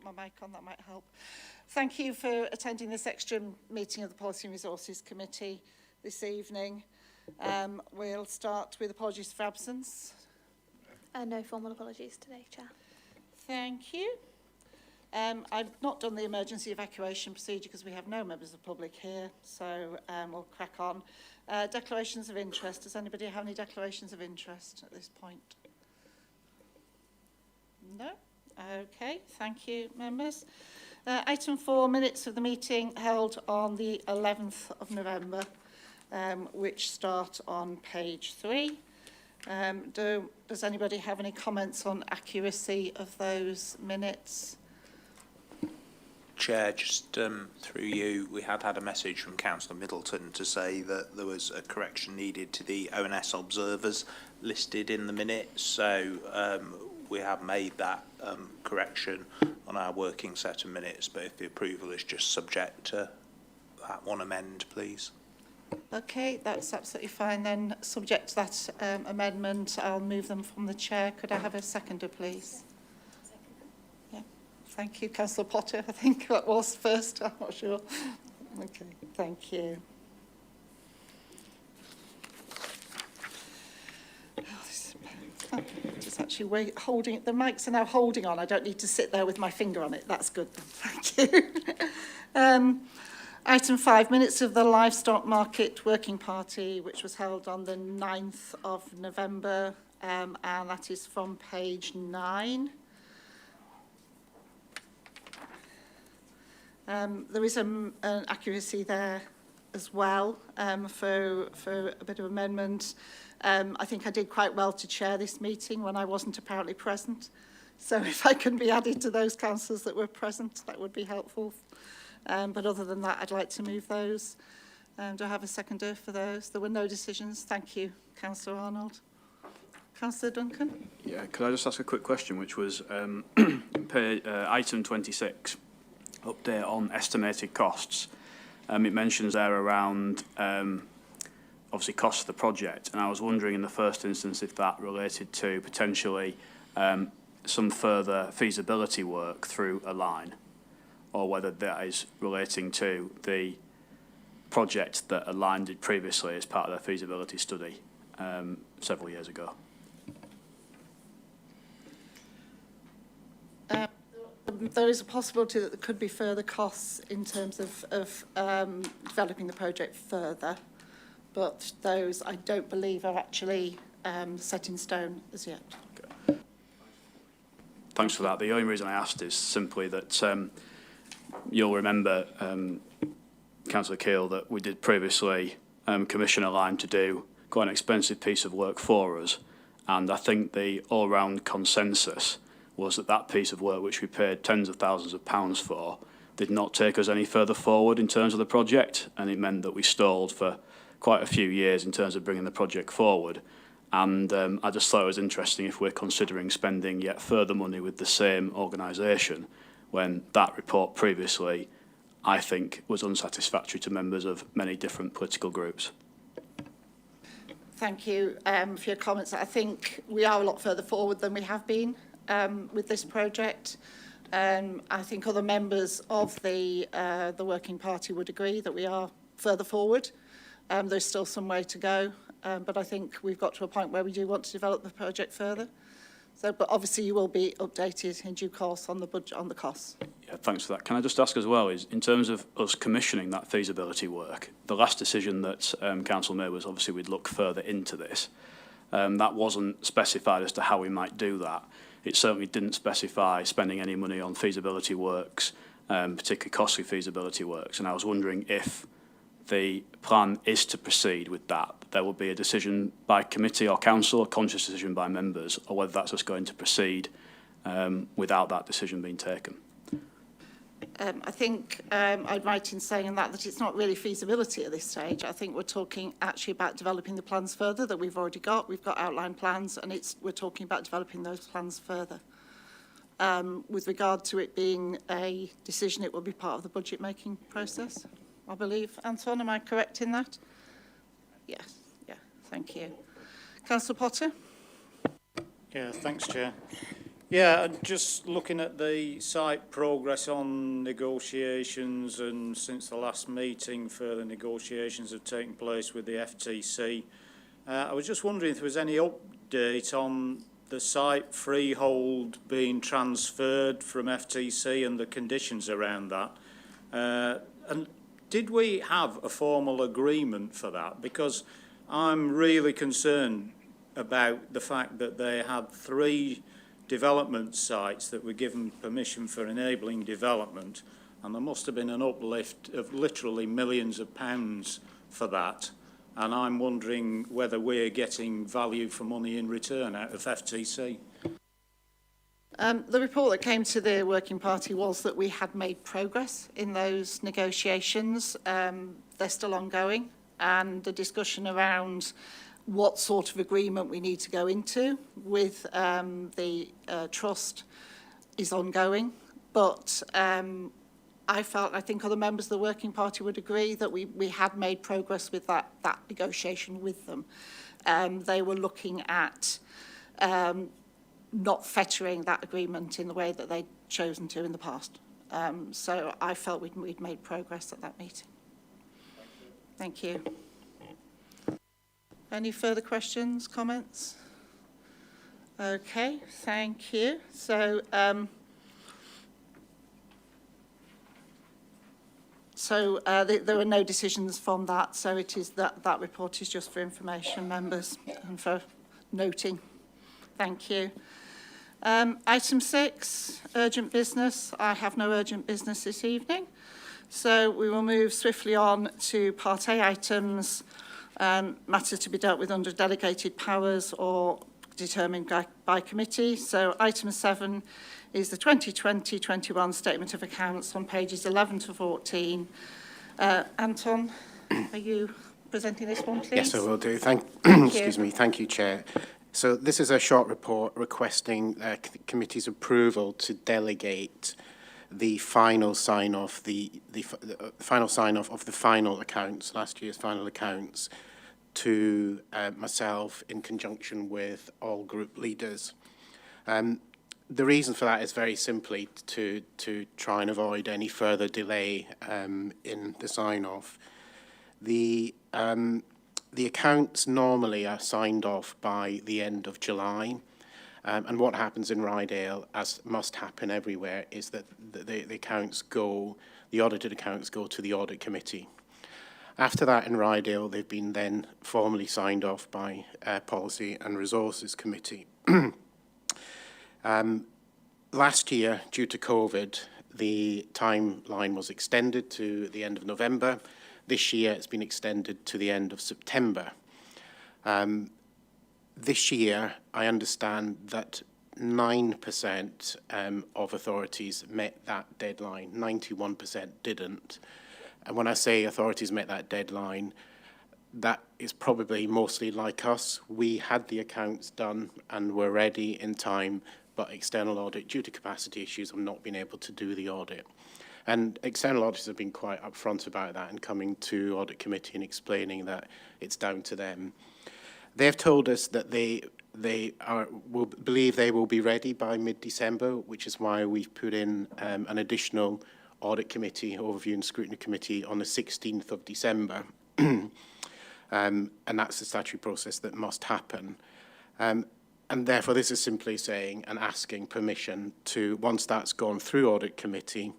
got my mic on, that might help. Thank you for attending this extra meeting of the Policy and Resources Committee this evening. We'll start with apologies for absence. No formal apologies today, Chair. Thank you. I've not done the emergency evacuation procedure because we have no members of the public here, so we'll crack on. Declarations of interest. Does anybody have any declarations of interest at this point? No? Okay, thank you, members. Item 4, minutes of the meeting held on the 11th of November, which start on page 3. Does anybody have any comments on accuracy of those minutes? Chair, just through you, we had a message from Councillor Middleton to say that there was a correction needed to the ONS observers listed in the minutes, so we have made that correction on our working set of minutes, but if the approval is just subject to that one amend, please. Okay, that's absolutely fine then. Subject to that amendment, I'll move them from the chair. Could I have a seconder, please? Yeah, thank you. Councillor Potter, I think that was first. I'm not sure. Okay, thank you. Just actually holding it. The mics are now holding on. I don't need to sit there with my finger on it. That's good. Thank you. Item 5, minutes of the livestock market working party, which was held on the 9th of November, and that is from page 9. There is an accuracy there as well for a bit of amendment. I think I did quite well to chair this meeting when I wasn't apparently present. So if I can be added to those councillors that were present, that would be helpful. But other than that, I'd like to move those. Do I have a seconder for those? There were no decisions. Thank you, Councillor Arnold. Councillor Duncan? Yeah, could I just ask a quick question, which was item 26, update on estimated costs. It mentions there around obviously cost of the project, and I was wondering in the first instance if that related to potentially some further feasibility work through a line, or whether that is relating to the project that a line did previously as part of their feasibility study several years ago. There is a possibility that there could be further costs in terms of developing the project further, but those I don't believe are actually set in stone as yet. Okay. Thanks for that. The only reason I asked is simply that you'll remember, Councillor Keel, that we did previously commission a line to do quite an expensive piece of work for us, and I think the all-round consensus was that that piece of work, which we paid tens of thousands of pounds for, did not take us any further forward in terms of the project, and it meant that we stalled for quite a few years in terms of bringing the project forward. And I just thought it was interesting if we're considering spending yet further money with the same organisation, when that report previously, I think, was unsatisfactory to members of many different political groups. Thank you for your comments. I think we are a lot further forward than we have been with this project. I think other members of the working party would agree that we are further forward. There's still some way to go, but I think we've got to a point where we do want to develop the project further. So, but obviously you will be updated in due course on the budget, on the costs. Yeah, thanks for that. Can I just ask as well, is in terms of us commissioning that feasibility work, the last decision that Council made was obviously we'd look further into this. That wasn't specified as to how we might do that. It certainly didn't specify spending any money on feasibility works, particularly costly feasibility works. And I was wondering if the plan is to proceed with that, there will be a decision by committee or council, a conscious decision by members, or whether that's just going to proceed without that decision being taken. I think I'd write in saying that it's not really feasibility at this stage. I think we're talking actually about developing the plans further that we've already got. We've got outline plans, and we're talking about developing those plans further. With regard to it being a decision, it will be part of the budget making process, I believe. Anton, am I correct in that? Yes. Yeah. Thank you. Councillor Potter. Yeah. Thanks, Chair. Yeah, and just looking at the site progress on negotiations, and since the last meeting, further negotiations have taken place with the FTC. I was just wondering if there was any update on the site freehold being transferred from FTC and the conditions around that. And did we have a formal agreement for that? Because I'm really concerned about the fact that they had 3 development sites that were given permission for enabling development, and there must have been an uplift of literally millions of pounds for that. And I'm wondering whether we're getting value for money in return out of FTC. The report that came to the working party was that we had made progress in those negotiations. They're still ongoing, and the discussion around what sort of agreement we need to go into with the trust is ongoing. But I think other members of the working party would agree that we had made progress with that negotiation with them. They were looking at not fettering that agreement in the way that they'd chosen to in the past. So I felt we'd made progress at that meeting. Thank you. Any further questions, comments? Okay, thank you. So, there were no decisions from that, so it is that report is just for information, members, and for noting. Thank you. Item 6, urgent business. I have no urgent business this evening, so we will move swiftly on to Part A items, matters to be dealt with under delegated powers or determined by committee. So item 7 is the 2020-21 Statement of Accounts on pages 11 to 14. Anton, are you presenting this one, please? Yes, I will do. Thank you. Excuse me. Thank you, Chair. So this is a short report requesting the committee's approval to delegate the final sign-off, the final sign-off of the final accounts, last year's final accounts, to myself in conjunction with all group leaders. The reason for that is very simply to try and avoid any further delay in the sign-off. The accounts normally are signed off by the end of July, and what happens in Rydale, as must happen everywhere, is that the accounts go, the audited accounts go to the audit committee. After that in Rydale, they've been then formally signed off by Policy and Resources Committee. Last year, due to COVID, the timeline was extended to the end of November. This year, it's been extended to the end of September. This year, I understand that 9% of authorities met that deadline, 91% didn't. And when I say authorities met that deadline, that is probably mostly like us. We had the accounts done and were ready in time, but external audit, due to capacity issues, have not been able to do the audit. And external auditors have been quite upfront about that and coming to audit committee and explaining that it's down to them. They've told us that they believe they will be ready by mid-December, which is why we've put in an additional audit committee, overview and scrutiny committee on the 16th of December. And that's the statutory process that must happen. And therefore, this is simply saying and asking permission to, once that's gone through audit committee,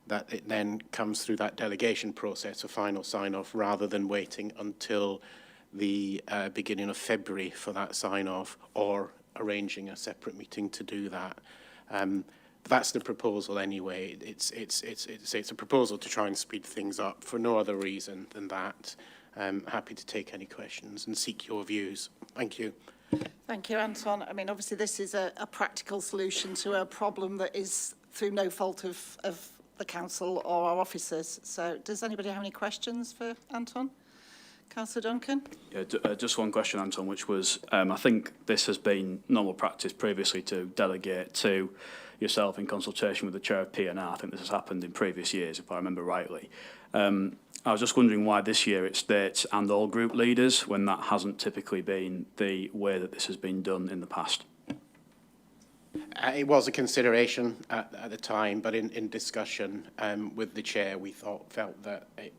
that it then comes through that delegation process, a final sign-off, rather than waiting until the beginning of February for that sign-off, or arranging a separate meeting to do that. That's the proposal anyway. It's a proposal to try and speed things up for no other reason than that. Happy to take any questions and seek your views. Thank you. Thank you, Anton. I mean, obviously, this is a practical solution to a problem that is through no fault of the council or our officers. So does anybody have any questions for Anton? Councillor Duncan? Yeah, just one question, Anton, which was, I think this has been normal practice previously to delegate to yourself in consultation with the chair of P&R. I think this has happened in previous years, if I remember rightly. I was just wondering why this year it states and all group leaders, when that hasn't typically been the way that this has been done in the past. It was a consideration at the time, but in discussion with the chair, we felt that it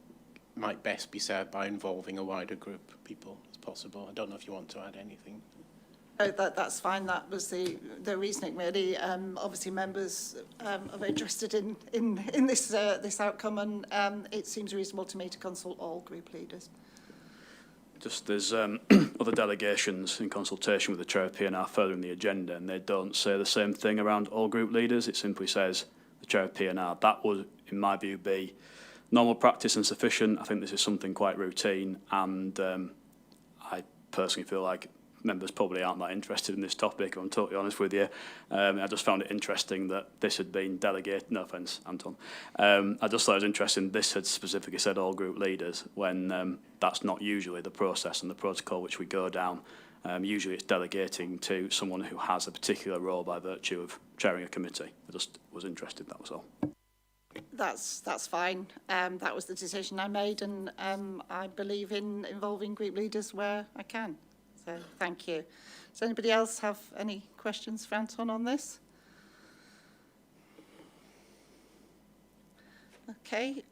might best be served by involving a wider group of people as possible. I don't know if you want to add anything. Oh, that's fine. That was the reasoning, really. Obviously, members are interested in this outcome, and it seems reasonable to me to consult all group leaders. Just there's other delegations in consultation with the chair of P&R further in the agenda, and they don't say the same thing around all group leaders. It simply says the chair of P&R. That would, in my view, be normal practice and sufficient. I think this is something quite routine, and I personally feel like members probably aren't that interested in this topic, if I'm totally honest with you. I just found it interesting that this had been delegated, no offence, Anton. I just thought it was interesting this had specifically said all group leaders when that's not usually the process and the protocol which we go down. Usually it's delegating to someone who has a particular role by virtue of chairing a committee. I just was interested, that was all. That's fine. That was the decision I made, and I believe in involving group leaders where I can. So thank you. Does anybody else have any questions for Anton on this? Okay.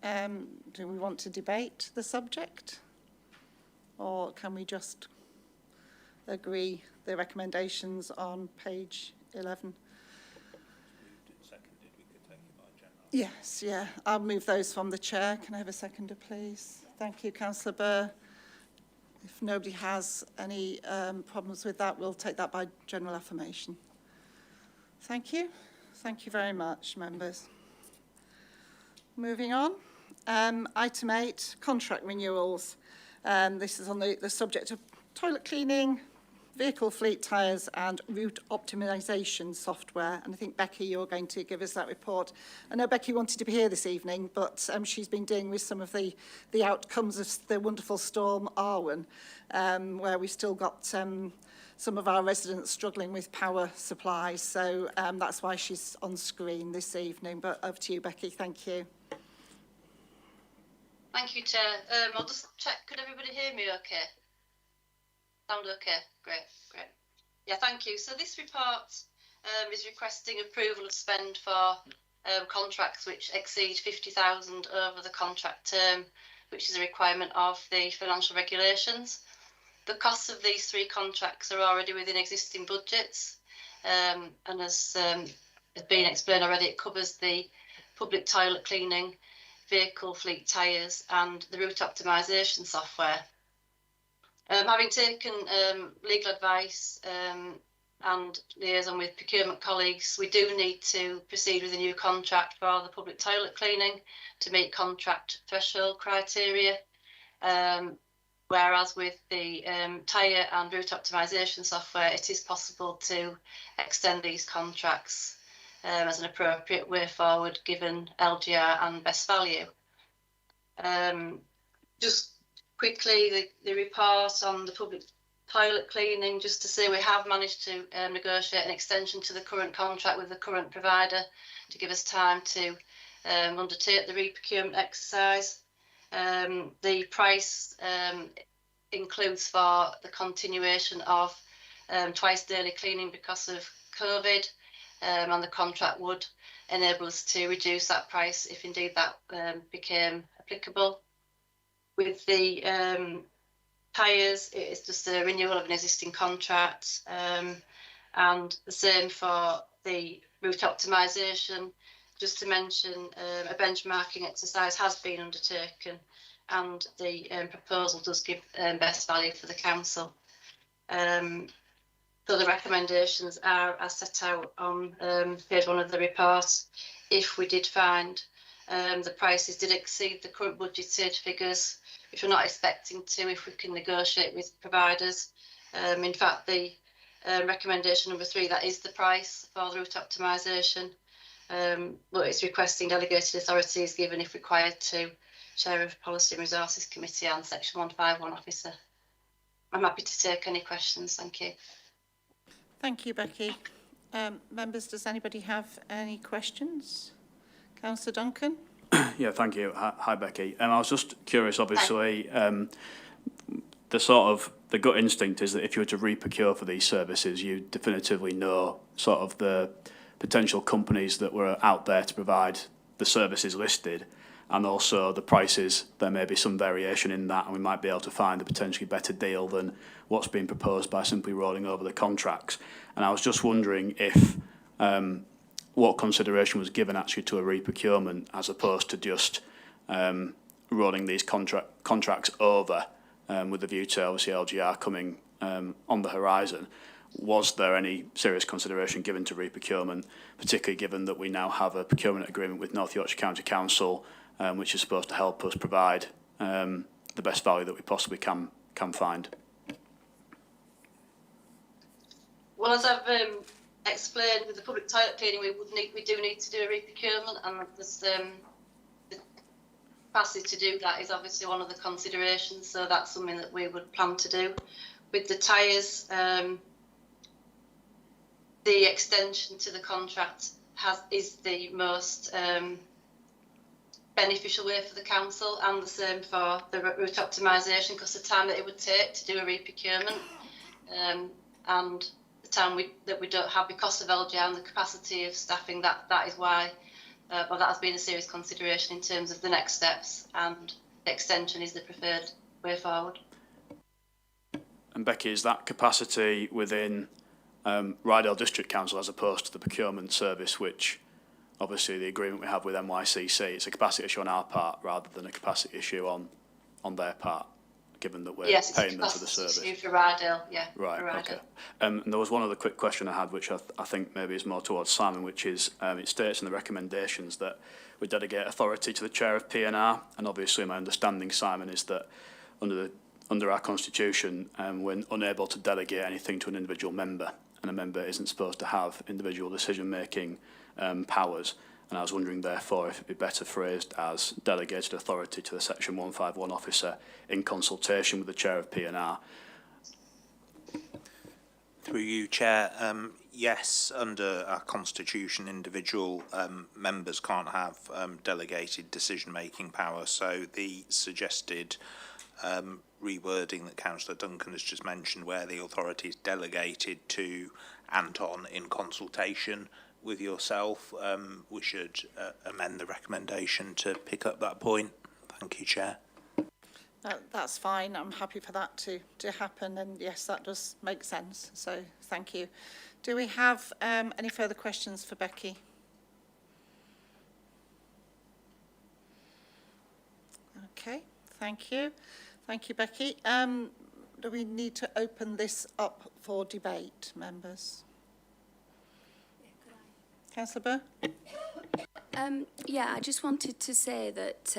Do we want to debate the subject, or can we just agree the recommendations on page 11? Yes, yeah. I'll move those from the chair. Can I have a seconder, please? Thank you, Councillor Burr. If nobody has any problems with that, we'll take that by general affirmation. Thank you. Thank you very much, members. Moving on. Item 8, contract renewals. This is on the subject of toilet cleaning, vehicle fleet tyres and route optimisation software. And I think, Becky, you're going to give us that report. I know Becky wanted to be here this evening, but she's been dealing with some of the outcomes of the wonderful storm Arwen, where we've still got some of our residents struggling with power supplies. So that's why she's on screen this evening. But over to you, Becky. Thank you. Thank you, Chair. I'll just check, could everybody hear me okay? Sound okay? Great. Yeah, thank you. So this report is requesting approval of spend for contracts which exceed 50,000 over the contract term, which is a requirement of the financial regulations. The costs of these 3 contracts are already within existing budgets, and as has been explained already, it covers the public toilet cleaning, vehicle fleet tyres and the route optimisation software. Having taken legal advice and liaison with procurement colleagues, we do need to proceed with a new contract for the public toilet cleaning to meet contract threshold criteria, whereas with the tyre and route optimisation software, it is possible to extend these contracts as an appropriate way forward given LGR and best value. Just quickly, the report on the public toilet cleaning, just to say we have managed to negotiate an extension to the current contract with the current provider to give us time to undertake the re-procurement exercise. The price includes for the continuation of twice daily cleaning because of COVID, and the contract would enable us to reduce that price if indeed that became applicable. With the tyres, it is just a renewal of an existing contract, and the same for the route optimisation. Just to mention, a benchmarking exercise has been undertaken, and the proposal does give best value for the council. So the recommendations are as set out on page 1 of the report. If we did find the prices did exceed the current budgeted figures, which we're not expecting to if we can negotiate with providers. In fact, the recommendation number 3, that is the price for the route optimisation, but it's requesting delegated authorities given if required to Chair of Policy and Resources Committee and Section 151 officer. I'm happy to take any questions. Thank you. Thank you, Becky. Members, does anybody have any questions? Councillor Duncan? Yeah, thank you. Hi, Becky. I was just curious, obviously, the gut instinct is that if you were to re-procure for these services, you definitively know sort of the potential companies that were out there to provide the services listed, and also the prices. There may be some variation in that, and we might be able to find a potentially better deal than what's been proposed by simply rolling over the contracts. And I was just wondering if what consideration was given actually to a re-procurement as opposed to just rolling these contracts over with the view to obviously LGR coming on the horizon. Was there any serious consideration given to re-procurement, particularly given that we now have a procurement agreement with North Yorkshire County Council, which is supposed to help us provide the best value that we possibly can find? Well, as I've explained with the public toilet cleaning, we do need to do a re-procurement, and there's the capacity to do that is obviously one of the considerations. So that's something that we would plan to do. With the tyres, the extension to the contract is the most beneficial way for the council, and the same for the route optimisation, because the time that it would take to do a re-procurement and the time that we don't have because of LGR and the capacity of staffing, that is why well, that has been a serious consideration in terms of the next steps, and the extension is the preferred way forward. And Becky, is that capacity within Rydal District Council as opposed to the procurement service, which obviously the agreement we have with NYCC, it's a capacity issue on our part rather than a capacity issue on their part, given that we're paying them for the service? Yes, it's for Rydal, yeah. Right, for Rydal. okay. And there was one other quick question I had, which I think maybe is more towards Simon, which is it states in the recommendations that we delegate authority to the chair of P&R, and obviously my understanding, Simon, is that under our constitution, we're unable to delegate anything to an individual member, and a member isn't supposed to have individual decision-making powers. And I was wondering, therefore, if it'd be better phrased as delegated authority to the Section 151 officer in consultation with the chair of P&R. Through you, Chair. Yes, under our constitution, individual members can't have delegated decision-making power. So the suggested rewording that Councillor Duncan has just mentioned, where the authority is delegated to Anton in consultation with yourself, we should amend the recommendation to pick up that point. Thank you, Chair. That's fine. I'm happy for that to happen, and yes, that does make sense. So thank you. Do we have any further questions for Becky? Okay, thank you. Thank you, Becky. Do we need to open this up for debate, members? Councillor Burr? Yeah, I just wanted to say that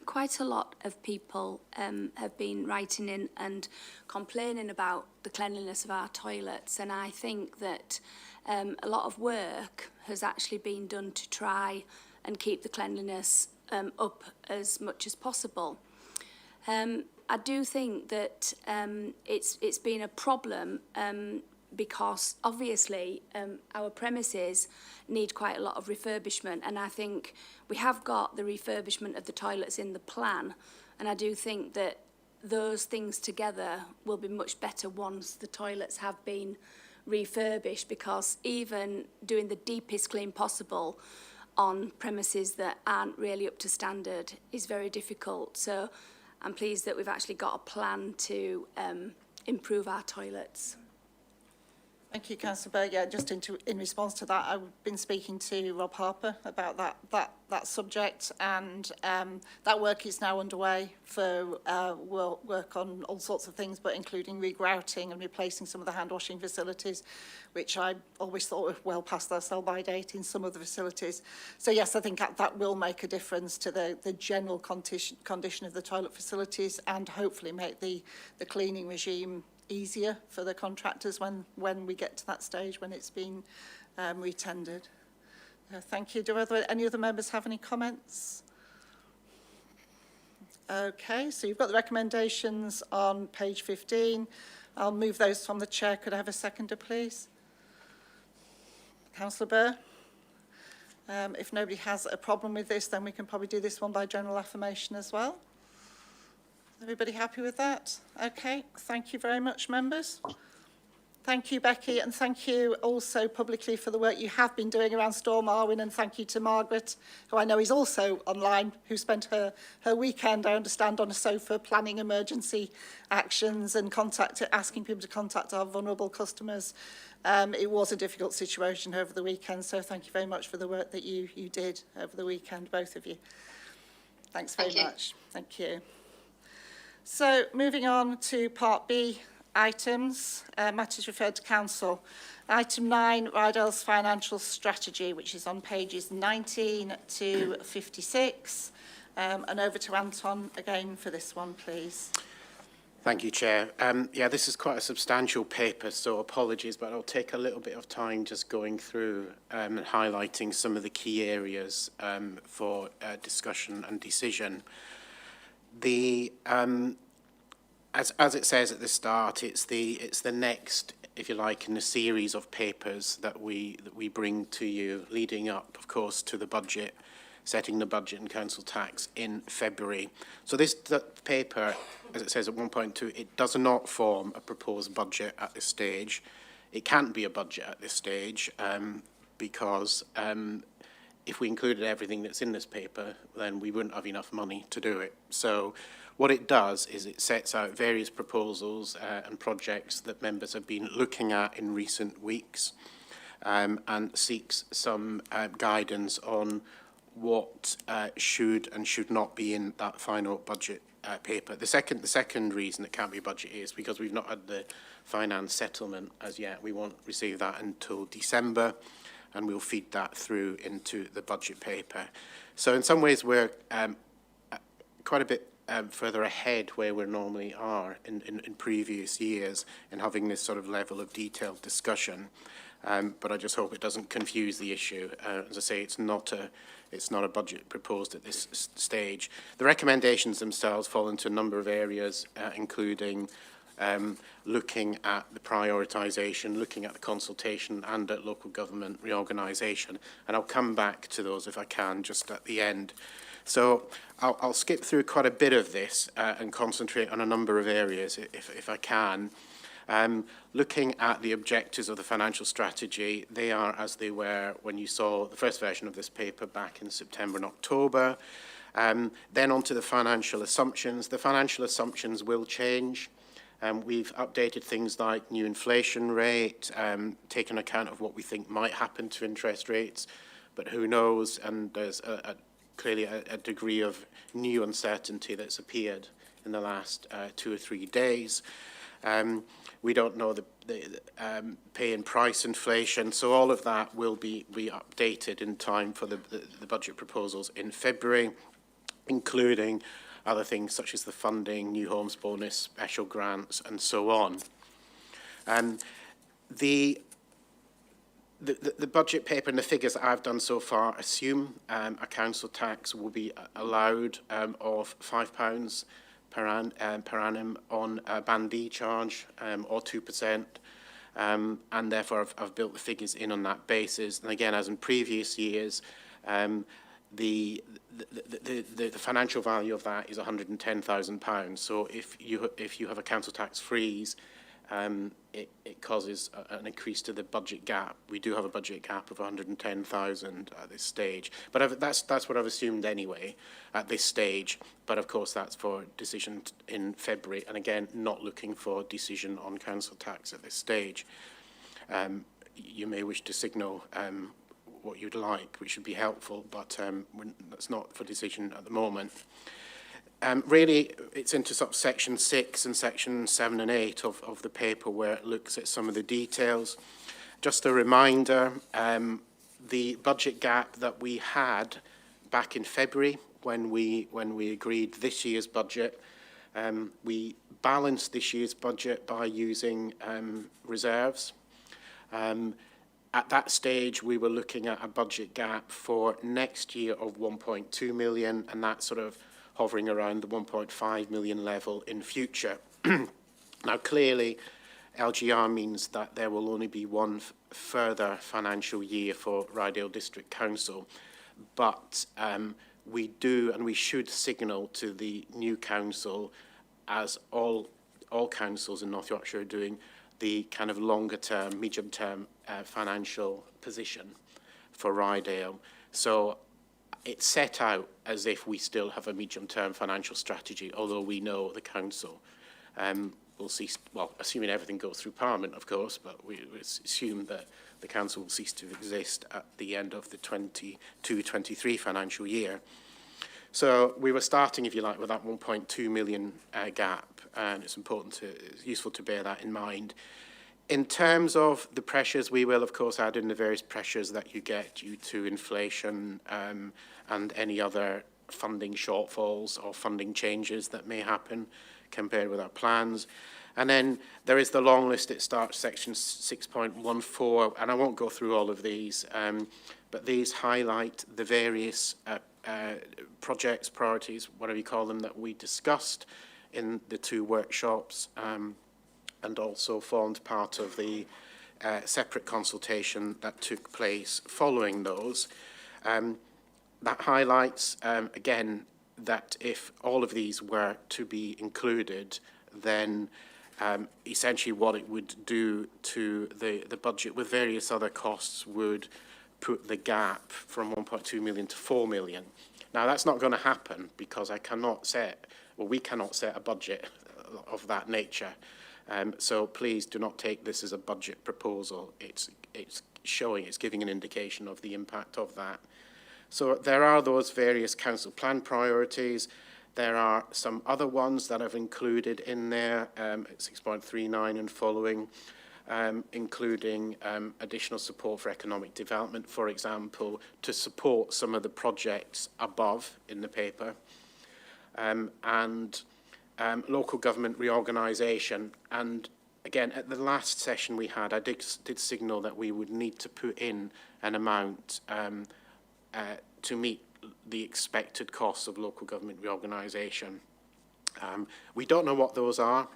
quite a lot of people have been writing in and complaining about the cleanliness of our toilets, and I think that a lot of work has actually been done to try and keep the cleanliness up as much as possible. I do think that it's been a problem because obviously our premises need quite a lot of refurbishment, and I think we have got the refurbishment of the toilets in the plan, and I do think that those things together will be much better once the toilets have been refurbished, because even doing the deepest clean possible on premises that aren't really up to standard is very difficult. So I'm pleased that we've actually got a plan to improve our toilets. Thank you, Councillor Burr. Yeah, just in response to that, I've been speaking to Rob Harper about that subject, and that work is now underway for work on all sorts of things, but including regrouting and replacing some of the hand washing facilities, which I always thought were well past their sell-by date in some of the facilities. So yes, I think that will make a difference to the general condition of the toilet facilities, and hopefully make the cleaning regime easier for the contractors when we get to that stage when it's been retendered. Thank you. Do any other members have any comments? Okay, so you've got the recommendations on page 15. I'll move those from the chair. Could I have a seconder, please? Councillor Burr? If nobody has a problem with this, then we can probably do this one by general affirmation as well. Everybody happy with that? Okay, thank you very much, members. Thank you, Becky, and thank you also publicly for the work you have been doing around Storm Arwen, and thank you to Margaret, who I know is also online, who spent her weekend, I understand, on a sofa planning emergency actions and asking people to contact our vulnerable customers. It was a difficult situation over the weekend, so thank you very much for the work that you did over the weekend, both of you. Thanks very much. Thank you. So, moving on to Part B items, matters referred to Council. Item 9, Rydell's financial strategy, which is on pages 19 to 56. And over to Anton again for this one, please. Thank you, Chair. Yeah, this is quite a substantial paper, so apologies, but I'll take a little bit of time just going through and highlighting some of the key areas for discussion and decision. The as it says at the start, it's the next, if you like, in a series of papers that we bring to you, leading up, of course, to the budget, setting the budget and council tax in February. So this paper, as it says at 1.2, it does not form a proposed budget at this stage. It can't be a budget at this stage because if we included everything that's in this paper, then we wouldn't have enough money to do it. So what it does is it sets out various proposals and projects that members have been looking at in recent weeks and seeks some guidance on what should and should not be in that final budget paper. The second reason it can't be a budget is because we've not had the finance settlement as yet. We won't receive that until December, and we'll feed that through into the budget paper. So in some ways we're quite a bit further ahead where we normally are in previous years in having this sort of level of detailed discussion. But I just hope it doesn't confuse the issue. As I say, it's not a budget proposed at this stage. The recommendations themselves fall into a number of areas, including looking at the prioritisation, looking at the consultation and at local government reorganisation. And I'll come back to those if I can just at the end. So I'll skip through quite a bit of this and concentrate on a number of areas if I can. Looking at the objectives of the financial strategy, they are as they were when you saw the first version of this paper back in September and October. Then on to the financial assumptions. The financial assumptions will change. We've updated things like new inflation rate, taken account of what we think might happen to interest rates, but who knows, and there's clearly a degree of new uncertainty that's appeared in the last 2 or 3 days. We don't know the pay and price inflation, so all of that will be updated in time for the budget proposals in February, including other things such as the funding, new homes bonus, special grants, and so on. The budget paper and the figures that I've done so far assume a council tax will be allowed of £5 per annum on a Band D charge, or 2%, and therefore I've built the figures in on that basis. And again, as in previous years, the financial value of that is £110,000. So if you have a council tax freeze, it causes an increase to the budget gap. We do have a budget gap of 110,000 at this stage, but that's what I've assumed anyway at this stage. But of course, that's for decision in February, and again, not looking for decision on council tax at this stage. You may wish to signal what you'd like, which would be helpful, but that's not for decision at the moment. Really, it's into sort of section 6 and section 7 and 8 of the paper where it looks at some of the details. Just a reminder, the budget gap that we had back in February when we agreed this year's budget, we balanced this year's budget by using reserves. At that stage, we were looking at a budget gap for next year of 1.2 million, and that's sort of hovering around the 1.5 million level in future. Now, clearly, LGR means that there will only be one further financial year for Rydell District Council, but we do and we should signal to the new council, as all councils in North Yorkshire are doing, the kind of longer term, medium term financial position for Rydale. So it's set out as if we still have a medium term financial strategy, although we know the council will cease, well, assuming everything goes through Parliament, of course, but we assume that the council will cease to exist at the end of the 22-23 financial year. So we were starting, if you like, with that 1.2 million gap, and it's useful to bear that in mind. In terms of the pressures, we will, of course, add in the various pressures that you get due to inflation and any other funding shortfalls or funding changes that may happen compared with our plans. And then there is the long list. It starts section 6.14, and I won't go through all of these, but these highlight the various projects, priorities, whatever you call them, that we discussed in the two workshops, and also formed part of the separate consultation that took place following those. That highlights, again, that if all of these were to be included, then essentially what it would do to the budget with various other costs would put the gap from 1.2 million to 4 million. Now, that's not going to happen because we cannot set a budget of that nature. So please do not take this as a budget proposal. It's giving an indication of the impact of that. So there are those various council plan priorities. There are some other ones that I've included in there, 6.39 and following, including additional support for economic development, for example, to support some of the projects above in the paper, and local government reorganisation. And again, at the last session we had, I did signal that we would need to put in an amount to meet the expected costs of local government reorganisation. We don't know what those are,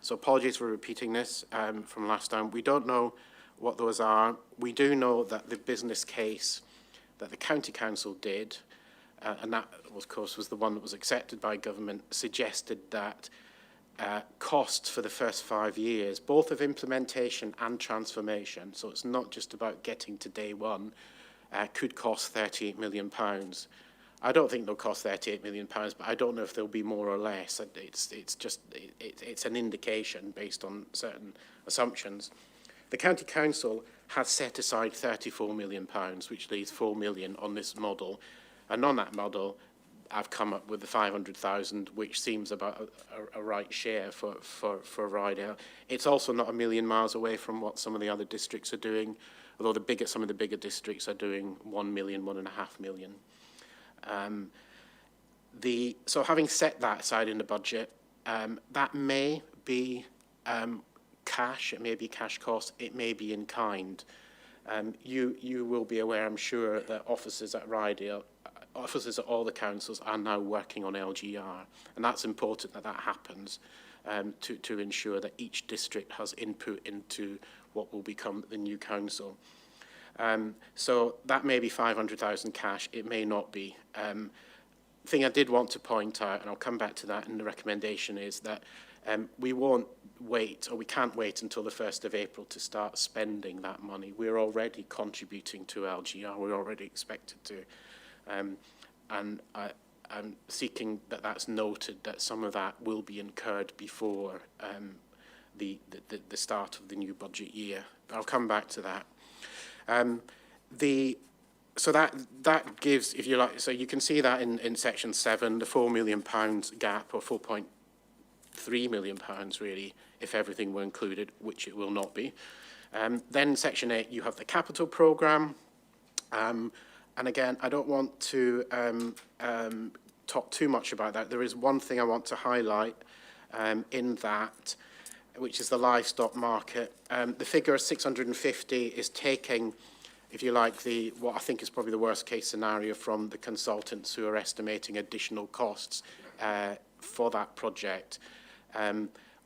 so apologies for repeating this from last time. We don't know what those are. We do know that the business case that the county council did, and that, of course, was the one that was accepted by government, suggested that costs for the first 5 years, both of implementation and transformation, so it's not just about getting to day one, could cost £38 million. I don't think they'll cost £38 million, but I don't know if they'll be more or less. It's an indication based on certain assumptions. The County Council has set aside £34 million, which leaves £4 million on this model. And on that model, I've come up with the 500,000, which seems about a right share for Rydale. It's also not a million miles away from what some of the other districts are doing, although some of the bigger districts are doing 1 million, 1.5 million. So having set that aside in the budget, that may be cash, it may be cash cost, it may be in kind. You will be aware, I'm sure, that officers at Rydale, officers at all the councils are now working on LGR, and that's important that happens to ensure that each district has input into what will become the new council. So that may be 500,000 cash, it may not be. Thing I did want to point out, and I'll come back to that in the recommendation, is that we won't wait, or we can't wait until the 1st of April to start spending that money. We're already contributing to LGR, we're already expected to. And I'm seeking that that's noted, that some of that will be incurred before the start of the new budget year. But I'll come back to that. So that gives, if you like, so you can see that in section 7, the £4 million gap, or £4.3 million really, if everything were included, which it will not be. Then section 8, you have the capital programme. And again, I don't want to talk too much about that. There is one thing I want to highlight in that, which is the livestock market. The figure of 650 is taking, if you like, what I think is probably the worst case scenario from the consultants who are estimating additional costs for that project.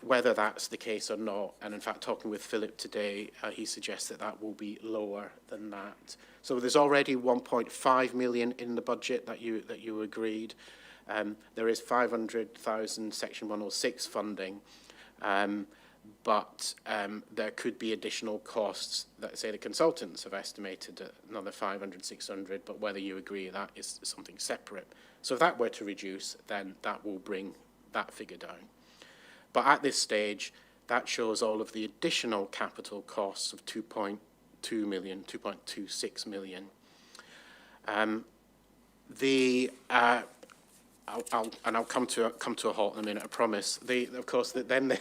Whether that's the case or not, and in fact talking with Philip today, he suggests that that will be lower than that. So there's already 1.5 million in the budget that you agreed. There is 500,000 Section 106 funding. but there could be additional costs that, say, the consultants have estimated at another 500, 600, but whether you agree that is something separate. So if that were to reduce, then that will bring that figure down. But at this stage, that shows all of the additional capital costs of 2.2 million, 2.26 million. I'll come to a halt in a minute, I promise. Of course, then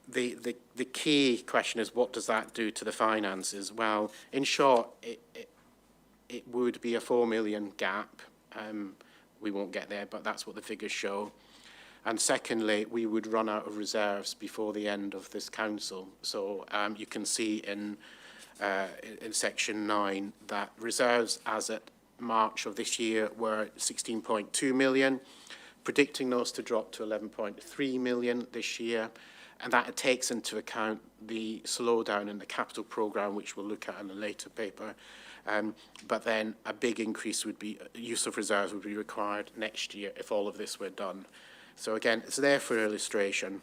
the key question is, what does that do to the finances? Well, in short, it would be a 4 million gap. We won't get there, but that's what the figures show. And secondly, we would run out of reserves before the end of this council. So you can see in section 9 that reserves as at March of this year were 16.2 million, predicting those to drop to 11.3 million this year. And that takes into account the slowdown in the capital programme, which we'll look at in a later paper. But then a big increase would be, use of reserves would be required next year if all of this were done. So again, it's there for illustration.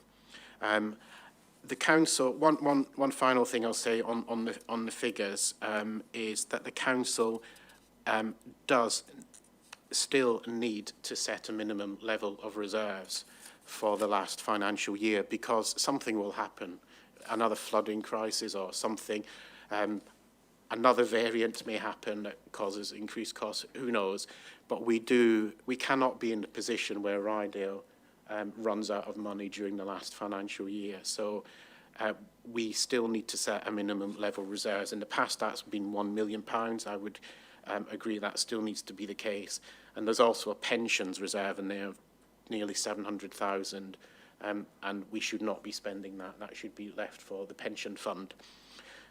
The council, one final thing I'll say on the figures is that the council does still need to set a minimum level of reserves for the last financial year, because something will happen, another flooding crisis or something, another variant may happen that causes increased costs, who knows, but we cannot be in the position where Rydale runs out of money during the last financial year. So we still need to set a minimum level of reserves. In the past, that's been £1 million. I would agree that still needs to be the case. And there's also a pensions reserve in there of nearly 700,000, and we should not be spending that. That should be left for the pension fund.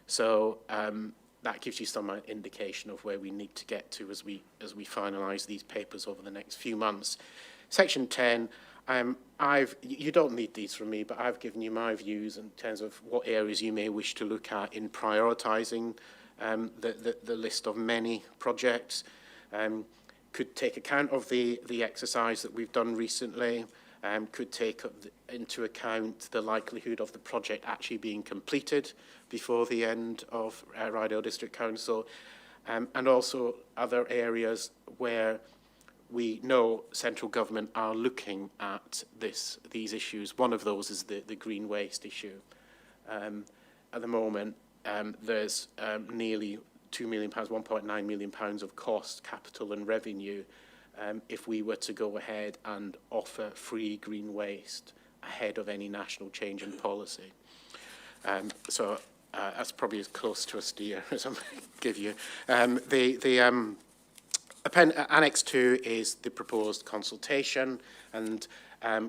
So that gives you some indication of where we need to get to as we finalise these papers over the next few months. Section 10. You don't need these from me, but I've given you my views in terms of what areas you may wish to look at in prioritising the list of many projects. Could take account of the exercise that we've done recently, could take into account the likelihood of the project actually being completed before the end of Rydale District Council, and also other areas where we know central government are looking at these issues. One of those is the green waste issue. At the moment, there's nearly £2 million, £1.9 million of cost, capital and revenue if we were to go ahead and offer free green waste ahead of any national change in policy. So that's probably as close to a steer as I can give you. Annex 2 is the proposed consultation, and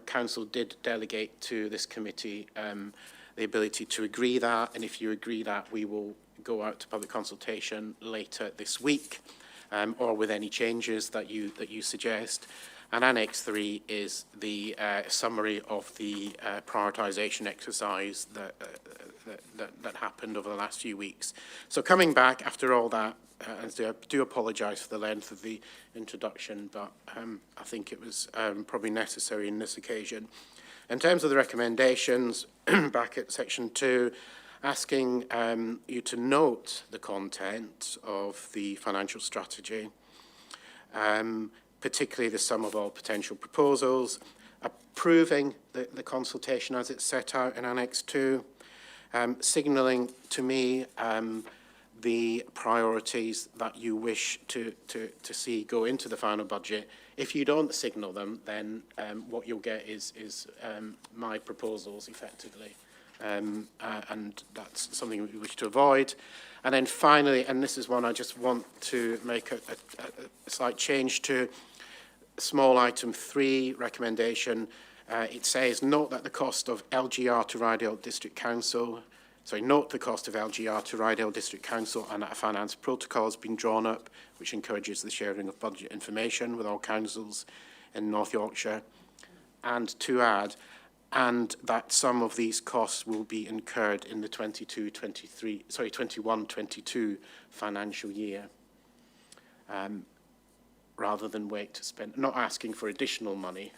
Council did delegate to this committee the ability to agree that, and if you agree that, we will go out to public consultation later this week, or with any changes that you suggest. And Annex 3 is the summary of the prioritisation exercise that happened over the last few weeks. So coming back after all that, I do apologise for the length of the introduction, but I think it was probably necessary in this occasion. In terms of the recommendations, back at section 2, asking you to note the content of the financial strategy, particularly the sum of all potential proposals, approving the consultation as it's set out in Annex 2, signalling to me the priorities that you wish to see go into the final budget. If you don't signal them, then what you'll get is my proposals, effectively. And that's something we wish to avoid. And then finally, and this is one I just want to make a slight change to, small item 3 recommendation. It says, note that the cost of LGR to Rydale District Council, note the cost of LGR to Rydale District Council and that a finance protocol has been drawn up, which encourages the sharing of budget information with all councils in North Yorkshire. And to add, and that some of these costs will be incurred in the 21-22 financial year, rather than wait to spend, not asking for additional money,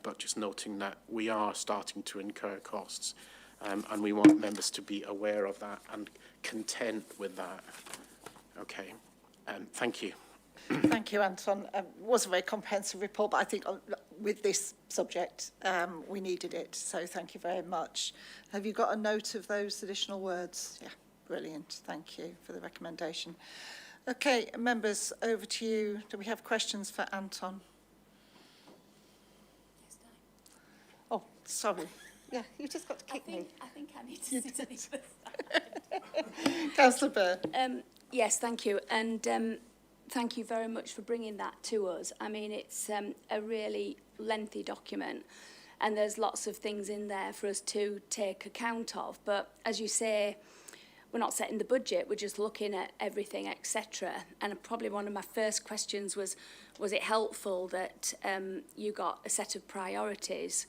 but just noting that we are starting to incur costs and we want members to be aware of that and content with that. Okay, thank you. Thank you, Anton. It was a very comprehensive report, but I think with this subject, we needed it. So thank you very much. Have you got a note of those additional words? Yeah, brilliant. Thank you for the recommendation. Okay, members, over to you. Do we have questions for Anton? Oh, sorry. Yeah, you just got to kick me. I think I need to sit at the Councillor Burr. Yes, thank you. And thank you very much for bringing that to us. I mean, it's a really lengthy document and there's lots of things in there for us to take account of. But as you say, we're not setting the budget, we're just looking at everything, etc. And probably one of my first questions was it helpful that you got a set of priorities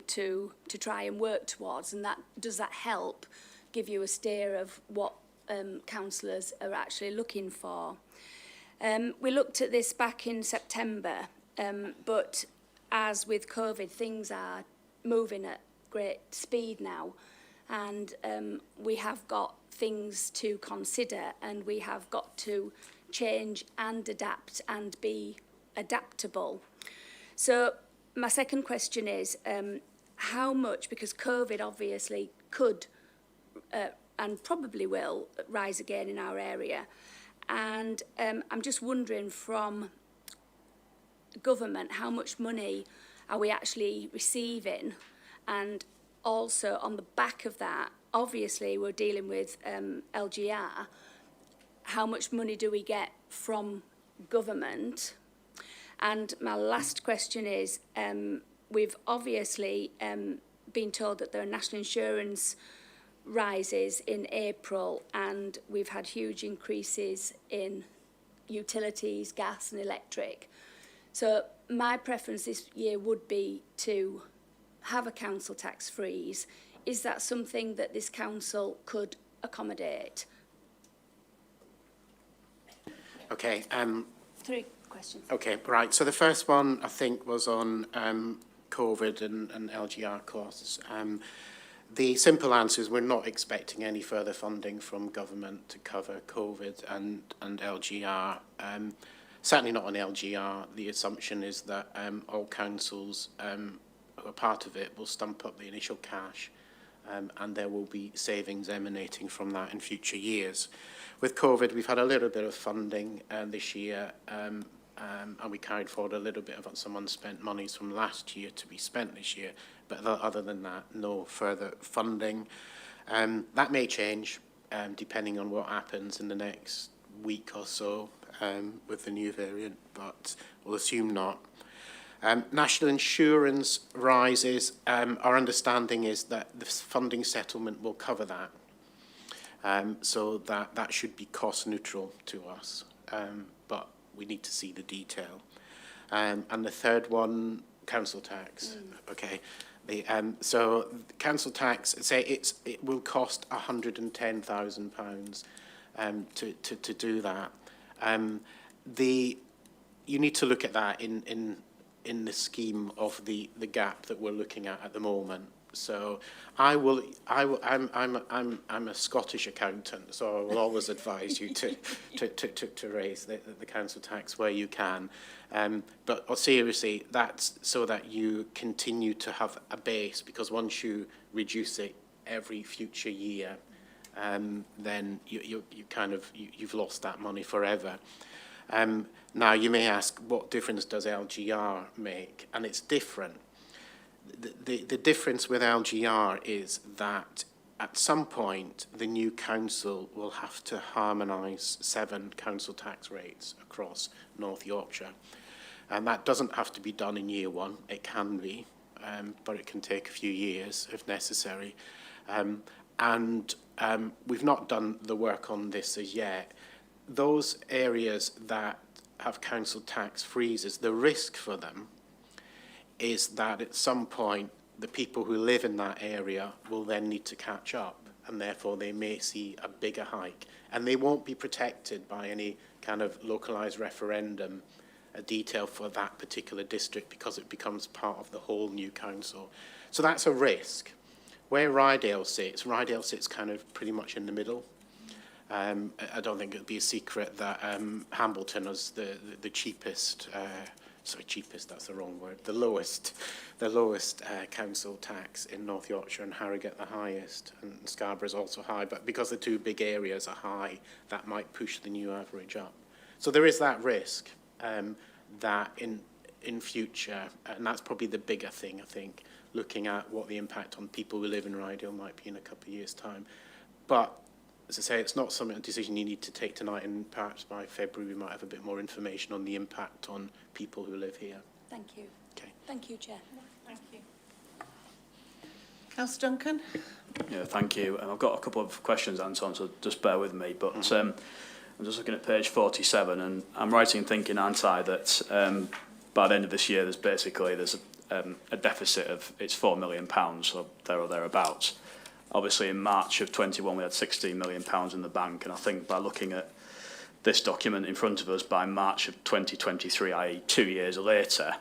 to try and work towards, and does that help give you a steer of what councillors are actually looking for? We looked at this back in September, but as with COVID, things are moving at great speed now, and we have got things to consider, and we have got to change and adapt and be adaptable. So my second question is, how much, because COVID obviously could and probably will rise again in our area, and I'm just wondering from government, how much money are we actually receiving? And also on the back of that, obviously we're dealing with LGR. How much money do we get from government? And my last question is, we've obviously been told that there are national insurance rises in April, and we've had huge increases in utilities, gas and electric. So my preference this year would be to have a council tax freeze. Is that something that this council could accommodate? Okay. Three questions. Okay, right. So the first one, I think, was on COVID and LGR costs. The simple answer is we're not expecting any further funding from government to cover COVID and LGR. Certainly not on LGR. The assumption is that all councils who are part of it will stump up the initial cash, and there will be savings emanating from that in future years. With COVID, we've had a little bit of funding this year, and we carried forward a little bit of some unspent monies from last year to be spent this year. But other than that, no further funding. That may change depending on what happens in the next week or so with the new variant, but we'll assume not. National insurance rises. Our understanding is that the funding settlement will cover that. So that should be cost neutral to us, but we need to see the detail. And the third one, council tax. Okay. So council tax, say it will cost £110,000 to do that. You need to look at that in the scheme of the gap that we're looking at the moment. So I'm a Scottish accountant, so I will always advise you to raise the council tax where you can. But seriously, that's so that you continue to have a base, because once you reduce it every future year, then you've lost that money forever. Now you may ask, what difference does LGR make? And it's different. The difference with LGR is that at some point the new council will have to harmonise 7 council tax rates across North Yorkshire. And that doesn't have to be done in year 1. It can be, but it can take a few years if necessary. We've not done the work on this as yet. Those areas that have council tax freezes, the risk for them is that at some point the people who live in that area will then need to catch up, and therefore they may see a bigger hike, and they won't be protected by any kind of localised referendum detail for that particular district, because it becomes part of the whole new council. So that's a risk. Where Rydale sits kind of pretty much in the middle. I don't think it would be a secret that Hambleton is the cheapest, cheapest, that's the wrong word, the lowest council tax in North Yorkshire, and Harrogate the highest, and Scarborough is also high, but because the two big areas are high, that might push the new average up. So there is that risk that in future, and that's probably the bigger thing, I think, looking at what the impact on people who live in Rydale might be in a couple of years' time. But as I say, it's not a decision you need to take tonight, and perhaps by February we might have a bit more information on the impact on people who live here. Thank you. Okay. Thank you, Chair. Thank you. Councillor Duncan? Yeah, thank you. I've got a couple of questions, Anton, so just bear with me. But I'm just looking at page 47, and I'm writing thinking, aren't I, that by the end of this year there's a deficit of, it's £4 million, or there or thereabouts. Obviously in March of 21 we had £16 million in the bank, and I think by looking at this document in front of us, by March of 2023, i.e. 2 years later,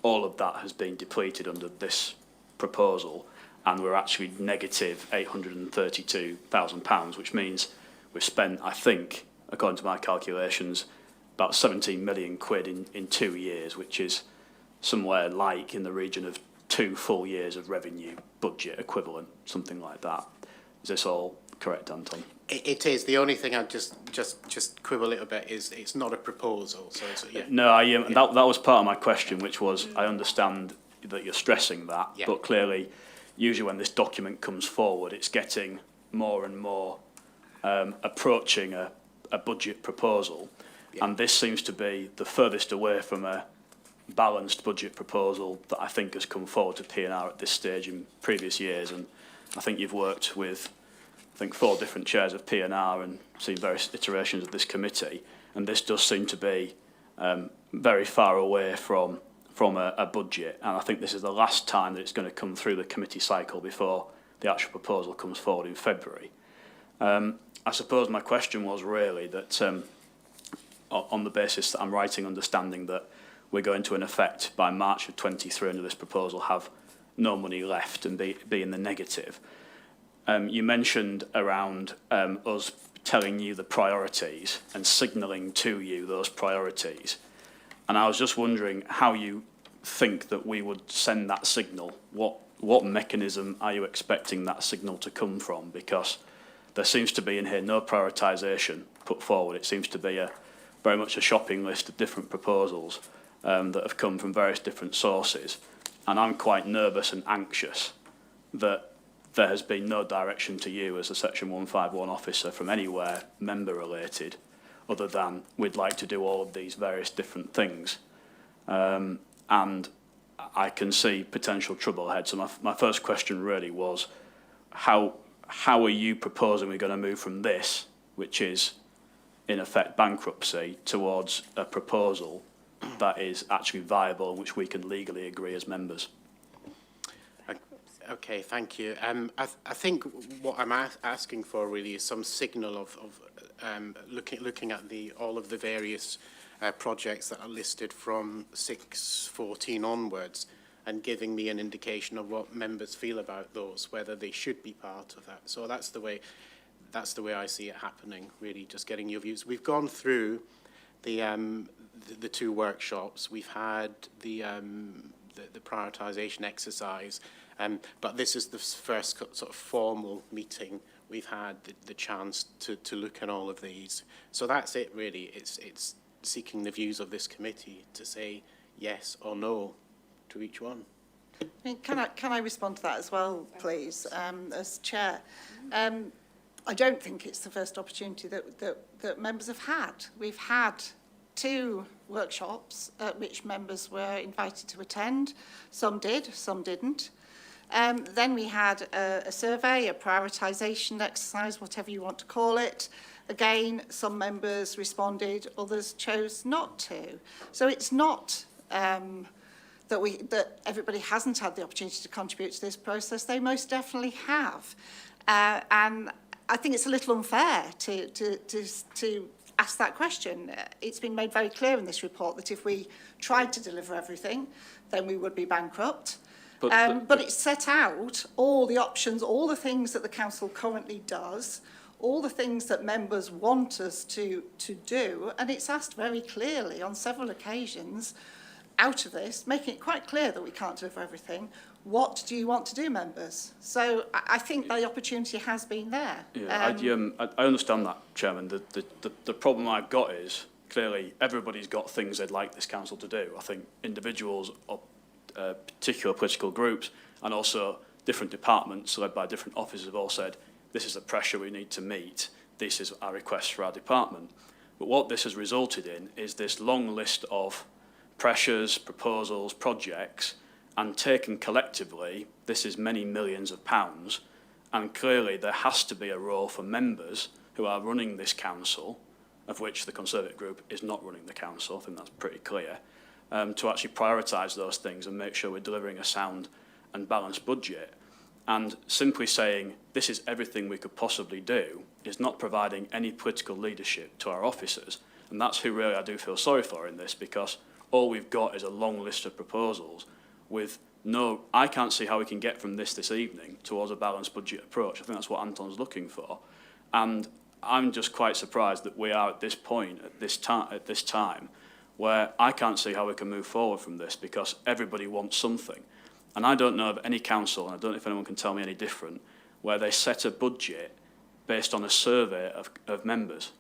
all of that has been depleted under this proposal, and we're actually negative £832,000, which means we've spent, I think, according to my calculations, about 17 million quid in 2 years, which is somewhere like in the region of 2 full years of revenue budget equivalent, something like that. Is this all correct, Anton? It is. The only thing I'd just quibble a little bit is it's not a proposal. So it's, yeah. No, that was part of my question, which was I understand that you're stressing that, yeah. But clearly, usually when this document comes forward, it's getting more and more approaching a budget proposal, yeah. And this seems to be the furthest away from a balanced budget proposal that I think has come forward to P&R at this stage in previous years. And I think you've worked with, I think, 4 different chairs of P&R and seen various iterations of this committee, and this does seem to be very far away from a budget, and I think this is the last time that it's going to come through the committee cycle before the actual proposal comes forward in February. I suppose my question was really that on the basis that I'm writing understanding that we're going to, in effect, by March of 23 under this proposal, have no money left and be in the negative. You mentioned around us telling you the priorities and signalling to you those priorities. And I was just wondering how you think that we would send that signal. What mechanism are you expecting that signal to come from? Because there seems to be in here no prioritisation put forward. It seems to be very much a shopping list of different proposals that have come from various different sources. And I'm quite nervous and anxious that there has been no direction to you as a Section 151 officer from anywhere member related, other than we'd like to do all of these various different things. And I can see potential trouble ahead. So my first question really was, how are you proposing we're going to move from this, which is in effect bankruptcy, towards a proposal that is actually viable and which we can legally agree as members? Okay, thank you. I think what I'm asking for really is some signal of looking at all of the various projects that are listed from 614 onwards, and giving me an indication of what members feel about those, whether they should be part of that. So that's the way I see it happening. Really, just getting your views. We've gone through the 2 workshops. We've had the prioritisation exercise. But this is the first sort of formal meeting we've had the chance to look at all of these. So that's it really. It's seeking the views of this committee to say yes or no to each one. I mean, can I respond to that as well, please, as chair? I don't think it's the first opportunity that members have had. We've had 2 workshops at which members were invited to attend. Some did, some didn't. Then we had a survey, a prioritisation exercise, whatever you want to call it. Again, some members responded, others chose not to. So it's not that everybody hasn't had the opportunity to contribute to this process. They most definitely have. And I think it's a little unfair to ask that question. It's been made very clear in this report that if we tried to deliver everything, then we would be bankrupt. But it set out all the options, all the things that the council currently does, all the things that members want us to do, and it's asked very clearly on several occasions out of this, making it quite clear that we can't deliver everything. What do you want to do, members? So I think the opportunity has been there. Yeah, I understand that, Chairman. The problem I've got is, clearly, everybody's got things they'd like this council to do. I think individuals or particular political groups and also different departments led by different officers have all said, this is the pressure we need to meet. This is our request for our department. But what this has resulted in is this long list of pressures, proposals, projects, and taken collectively, this is many millions of pounds, and clearly there has to be a role for members who are running this council, of which the Conservative group is not running the council, I think that's pretty clear, to actually prioritise those things and make sure we're delivering a sound and balanced budget. And simply saying this is everything we could possibly do is not providing any political leadership to our officers. And that's who really I do feel sorry for in this, because all we've got is a long list of proposals with no, I can't see how we can get from this evening towards a balanced budget approach. I think that's what Anton's looking for. And I'm just quite surprised that we are at this point, at this time, where I can't see how we can move forward from this, because everybody wants something. And I don't know of any council, and I don't know if anyone can tell me any different, where they set a budget based on a survey of members.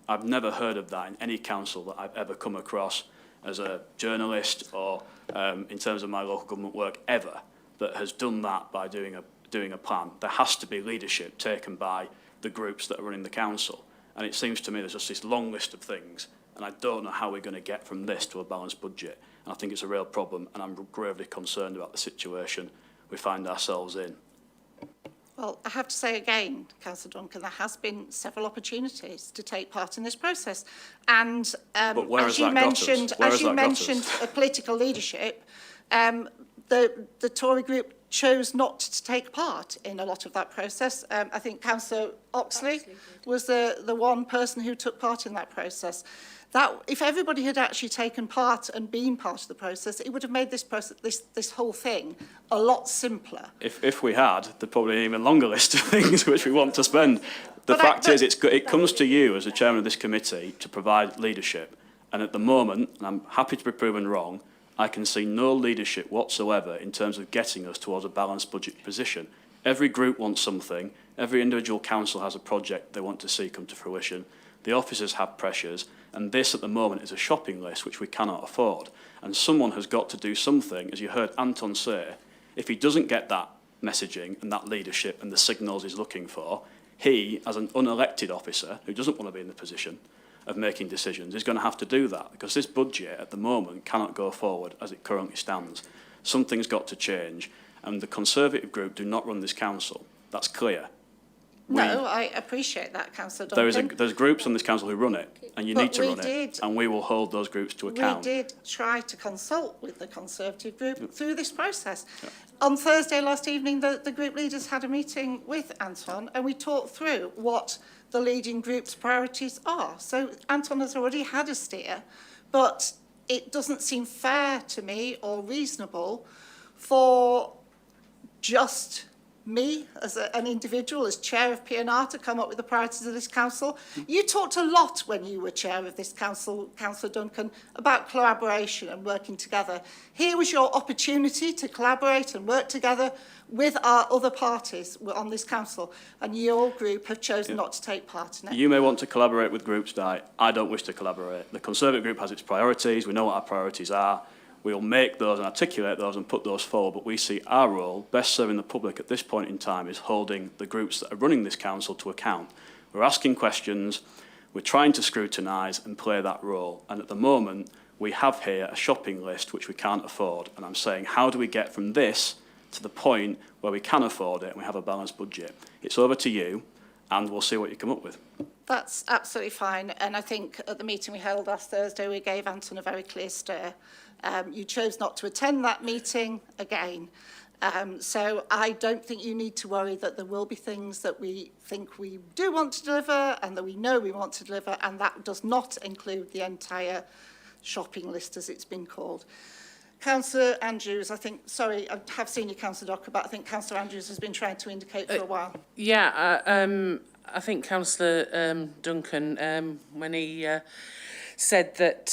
I've never heard of that in any council that I've ever come across as a journalist or in terms of my local government work ever, that has done that by doing a plan. There has to be leadership taken by the groups that are running the council. And it seems to me there's just this long list of things, and I don't know how we're going to get from this to a balanced budget. And I think it's a real problem, and I'm gravely concerned about the situation we find ourselves in. Well, I have to say again, Councillor Duncan, there has been several opportunities to take part in this process. And but where as you mentioned, political leadership, the Tory group chose not to take part in a lot of that process. I think Councillor Oxley was the one person who took part in that process. That if everybody had actually taken part and been part of the process, it would have made this process, this whole thing a lot simpler. If we had, there'd probably be an even longer list of things which we want to spend. The fact is, it comes to you as the chairman of this committee to provide leadership. And at the moment, and I'm happy to be proven wrong, I can see no leadership whatsoever in terms of getting us towards a balanced budget position. Every group wants something. Every individual council has a project they want to see come to fruition. The officers have pressures. And this at the moment is a shopping list which we cannot afford. And someone has got to do something, as you heard Anton say. If he doesn't get that messaging and that leadership and the signals he's looking for, he, as an unelected officer who doesn't want to be in the position of making decisions, is going to have to do that, because this budget at the moment cannot go forward as it currently stands. Something's got to change, and the Conservative group do not run this council. That's clear. No, I appreciate that, Councillor Duncan. There's groups on this council who run it, and you need to run it, and we will hold those groups to account. We did try to consult with the Conservative group through this process. Yeah. On Thursday last evening, the group leaders had a meeting with Anton, and we talked through what the leading group's priorities are. So Anton has already had a steer, but it doesn't seem fair to me or reasonable for just me as an individual, as chair of PNR, to come up with the priorities of this council. You talked a lot when you were chair of this council, Councillor Duncan, about collaboration and working together. Here was your opportunity to collaborate and work together with our other parties on this council, and your group have chosen not to take part in it. You may want to collaborate with groups, Di. I don't wish to collaborate. The Conservative group has its priorities. We know what our priorities are. We'll make those and articulate those and put those forward, but we see our role, best serving the public at this point in time, is holding the groups that are running this council to account. We're asking questions, we're trying to scrutinise and play that role, and at the moment we have here a shopping list which we can't afford, and I'm saying, how do we get from this to the point where we can afford it and we have a balanced budget? It's over to you, and we'll see what you come up with. That's absolutely fine, and I think at the meeting we held last Thursday we gave Anton a very clear steer. You chose not to attend that meeting again. So I don't think you need to worry that there will be things that we think we do want to deliver and that we know we want to deliver, and that does not include the entire shopping list, as it's been called. Councillor Andrews, I think, sorry, I have seen you, Councillor Docker, but I think Councillor Andrews has been trying to indicate for a while. Yeah, I think Councillor Duncan, when he said that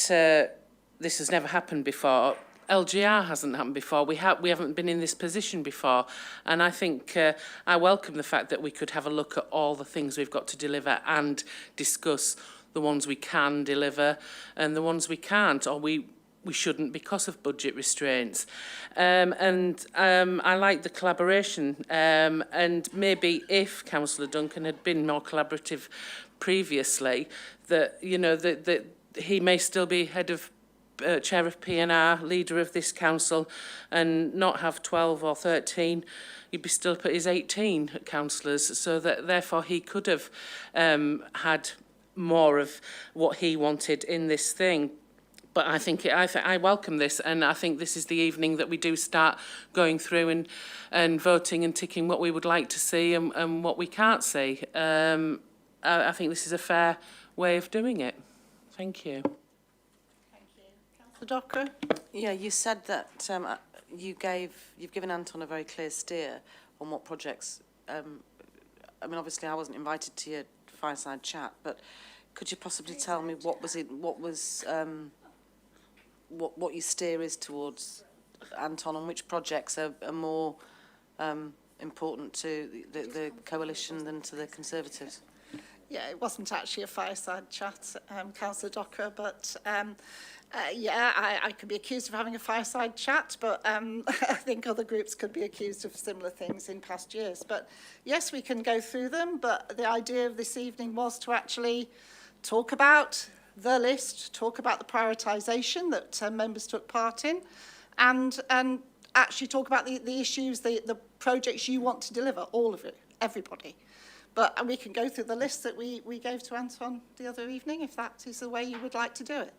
this has never happened before, LGR hasn't happened before. We haven't been in this position before, and I think I welcome the fact that we could have a look at all the things we've got to deliver and discuss the ones we can deliver and the ones we can't, or we shouldn't because of budget restraints. I like the collaboration, and maybe if Councillor Duncan had been more collaborative previously, that, you know, that he may still be head of chair of P&R, leader of this council, and not have 12 or 13. He'd be still put his 18 councillors, so that therefore he could have had more of what he wanted in this thing. But I think I welcome this, and I think this is the evening that we do start going through and voting and ticking what we would like to see and what we can't see. I think this is a fair way of doing it. Thank you. Thank you. Councillor Docker? Yeah, you said that you've given Anton a very clear steer on what projects. I mean, obviously, I wasn't invited to your fireside chat, but could you possibly tell me what your steer is towards Anton, and which projects are more important to the coalition than to the Conservatives? Yeah, it wasn't actually a fireside chat, Councillor Docker, but yeah, I could be accused of having a fireside chat, but I think other groups could be accused of similar things in past years. But yes, we can go through them, but the idea of this evening was to actually talk about the list, talk about the prioritisation that members took part in, and actually talk about the issues, the projects you want to deliver, all of it, everybody. But we can go through the list that we gave to Anton the other evening, if that is the way you would like to do it.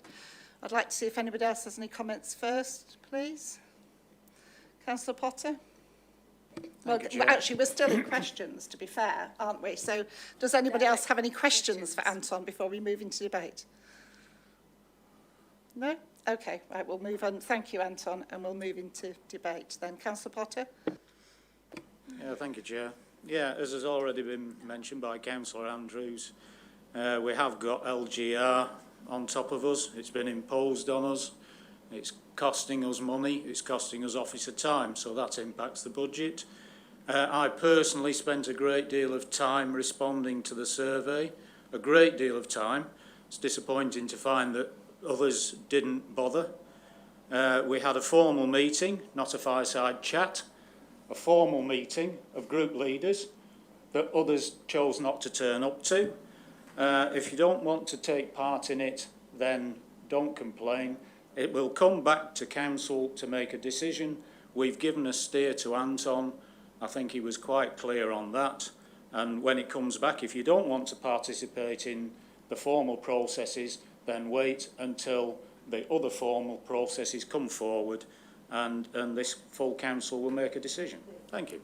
I'd like to see if anybody else has any comments first, please. Councillor Potter? Well, actually, we're still in questions, to be fair, aren't we? So does anybody else have any questions for Anton before we move into debate? No? Okay, right, we'll move on. Thank you, Anton, and we'll move into debate then. Councillor Potter? Yeah, thank you, Chair. Yeah, as has already been mentioned by Councillor Andrews, we have got LGR on top of us. It's been imposed on us. It's costing us money. It's costing us officer time, so that impacts the budget. I personally spent a great deal of time responding to the survey, a great deal of time. It's disappointing to find that others didn't bother. We had a formal meeting, not a fireside chat, a formal meeting of group leaders that others chose not to turn up to. If you don't want to take part in it, then don't complain. It will come back to council to make a decision. We've given a steer to Anton. I think he was quite clear on that. And when it comes back, if you don't want to participate in the formal processes, then wait until the other formal processes come forward, and this full council will make a decision. Thank you.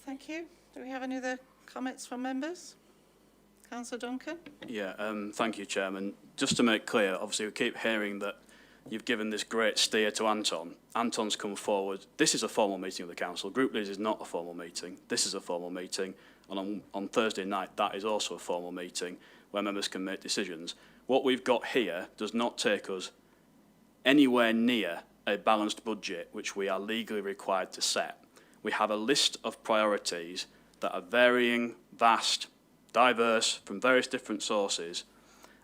Thank you. Do we have any other comments from members? Councillor Duncan? Yeah, thank you, Chairman. Just to make clear, obviously we keep hearing that you've given this great steer to Anton. Anton's come forward. This is a formal meeting of the council. Group leaders is not a formal meeting. This is a formal meeting. And on Thursday night, that is also a formal meeting where members can make decisions. What we've got here does not take us anywhere near a balanced budget, which we are legally required to set. We have a list of priorities that are varying, vast, diverse, from various different sources,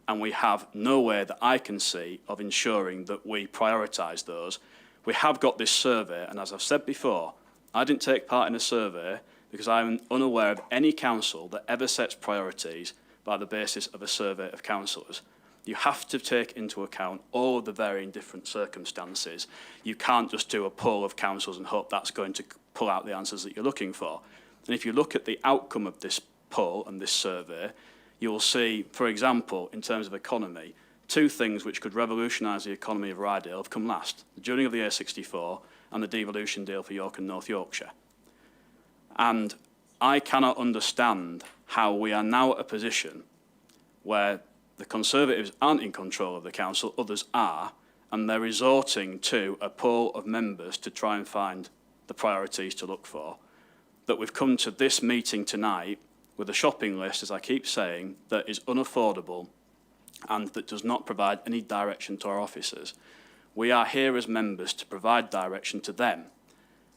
and we have no way that I can see of ensuring that we prioritise those. We have got this survey, and as I've said before, I didn't take part in a survey because I'm unaware of any council that ever sets priorities by the basis of a survey of councillors. You have to take into account all of the varying different circumstances. You can't just do a poll of councils and hope that's going to pull out the answers that you're looking for. And if you look at the outcome of this poll and this survey, you will see, for example, in terms of economy, two things which could revolutionise the economy of Rydale have come last: the joining of the A64 and the devolution deal for York and North Yorkshire. And I cannot understand how we are now at a position where The Conservatives aren't in control of the council, others are, and they're resorting to a pool of members to try and find the priorities to look for. That we've come to this meeting tonight with a shopping list, as I keep saying, that is unaffordable and that does not provide any direction to our officers. We are here as members to provide direction to them,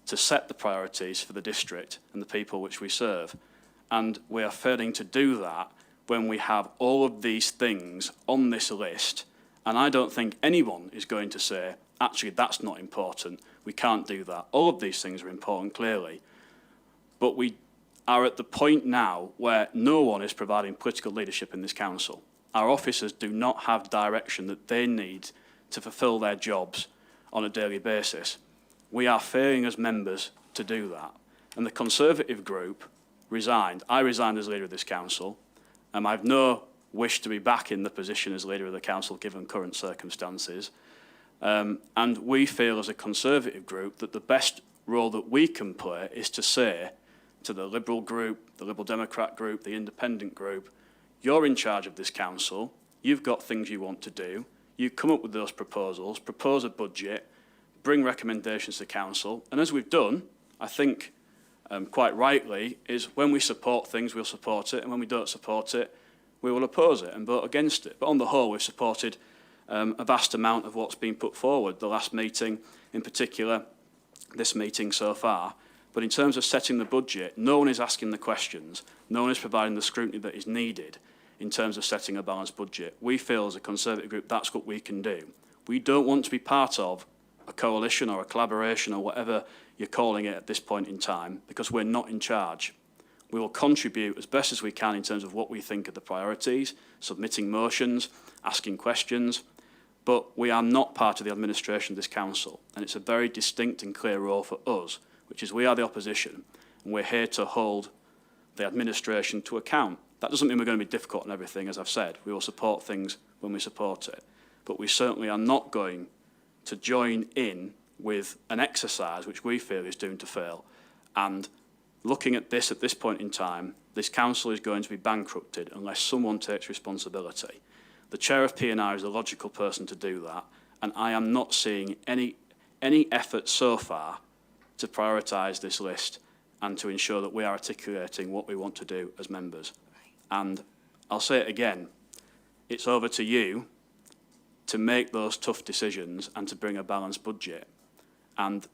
to set the priorities for the district and the people which we serve. And we are failing to do that when we have all of these things on this list. And I don't think anyone is going to say, actually, that's not important. We can't do that. All of these things are important, clearly. But we are at the point now where no one is providing political leadership in this council. Our officers do not have direction that they need to fulfil their jobs on a daily basis. We are failing as members to do that. And the Conservative group resigned. I resigned as leader of this council. I've no wish to be back in the position as leader of the council given current circumstances. And we feel as a Conservative group that the best role that we can play is to say to the Liberal group, the Liberal Democrat group, the Independent group, you're in charge of this council, you've got things you want to do, you come up with those proposals, propose a budget, bring recommendations to council, and as we've done, I think quite rightly, is when we support things, we'll support it, and when we don't support it, we will oppose it and vote against it. But on the whole, we've supported a vast amount of what's been put forward, the last meeting in particular, this meeting so far. But in terms of setting the budget, no one is asking the questions, no one is providing the scrutiny that is needed in terms of setting a balanced budget. We feel as a Conservative group that's what we can do. We don't want to be part of a coalition or a collaboration or whatever you're calling it at this point in time, because we're not in charge. We will contribute as best as we can in terms of what we think are the priorities, submitting motions, asking questions, but we are not part of the administration of this council, and it's a very distinct and clear role for us, which is we are the opposition, and we're here to hold the administration to account. That doesn't mean we're going to be difficult on everything, as I've said. We will support things when we support it, but we certainly are not going to join in with an exercise which we feel is doomed to fail. And looking at this point in time, this council is going to be bankrupted unless someone takes responsibility. The chair of P&R is the logical person to do that, and I am not seeing any effort so far to prioritise this list and to ensure that we are articulating what we want to do as members. And I'll say it again, it's over to you to make those tough decisions and to bring a balanced budget.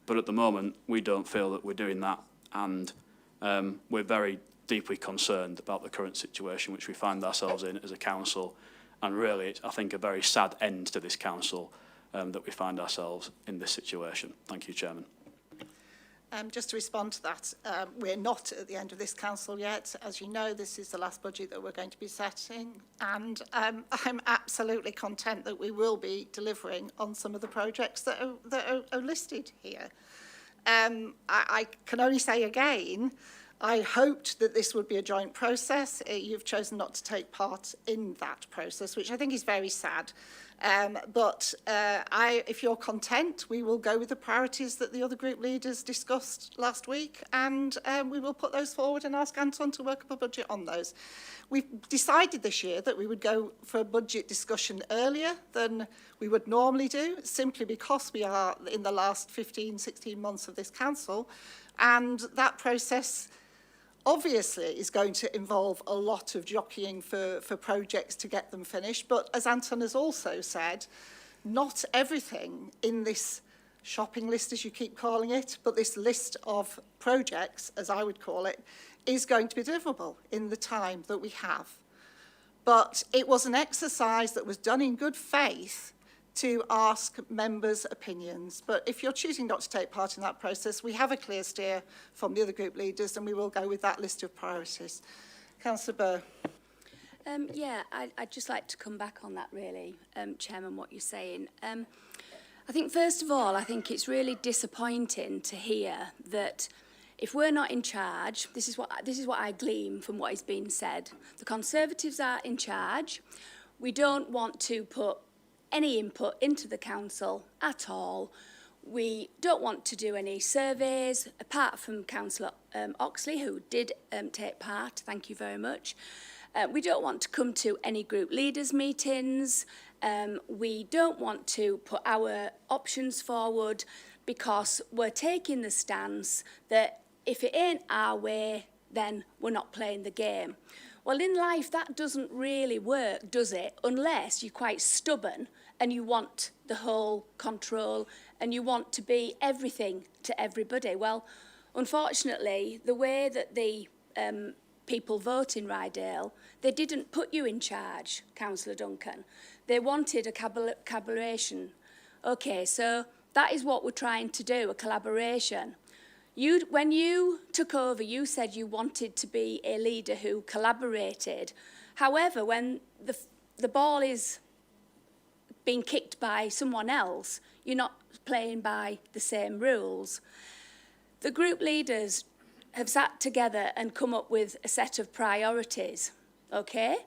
But at the moment, we don't feel that we're doing that, and we're very deeply concerned about the current situation which we find ourselves in as a council, and really, it's, I think, a very sad end to this council that we find ourselves in this situation. Thank you, Chairman. Just to respond to that, we're not at the end of this council yet. As you know, this is the last budget that we're going to be setting, and I'm absolutely content that we will be delivering on some of the projects that are listed here. I can only say again, I hoped that this would be a joint process. You've chosen not to take part in that process, which I think is very sad. If you're content, we will go with the priorities that the other group leaders discussed last week, and we will put those forward and ask Anton to work up a budget on those. We've decided this year that we would go for a budget discussion earlier than we would normally do, simply because we are in the last 15, 16 months of this council, and that process obviously is going to involve a lot of jockeying for projects to get them finished. But as Anton has also said, not everything in this shopping list, as you keep calling it, but this list of projects, as I would call it, is going to be deliverable in the time that we have. But it was an exercise that was done in good faith to ask members' opinions. But if you're choosing not to take part in that process, we have a clear steer from the other group leaders, and we will go with that list of priorities. Councillor Burr. I'd just like to come back on that, really, Chairman, what you're saying. I think, first of all, I think it's really disappointing to hear that if we're not in charge, this is what I glean from what is being said. The Conservatives are in charge. We don't want to put any input into the council at all. We don't want to do any surveys, apart from Councillor Oxley, who did take part. Thank you very much. We don't want to come to any group leaders meetings. We don't want to put our options forward because we're taking the stance that if it ain't our way, then we're not playing the game. Well, in life, that doesn't really work, does it? Unless you're quite stubborn and you want the whole control and you want to be everything to everybody. Well, unfortunately, the way that the people vote in Rydale, they didn't put you in charge, Councillor Duncan. They wanted a collaboration. Okay, so that is what we're trying to do, a collaboration. When you took over, you said you wanted to be a leader who collaborated. However, when the ball is being kicked by someone else, you're not playing by the same rules. The group leaders have sat together and come up with a set of priorities, okay?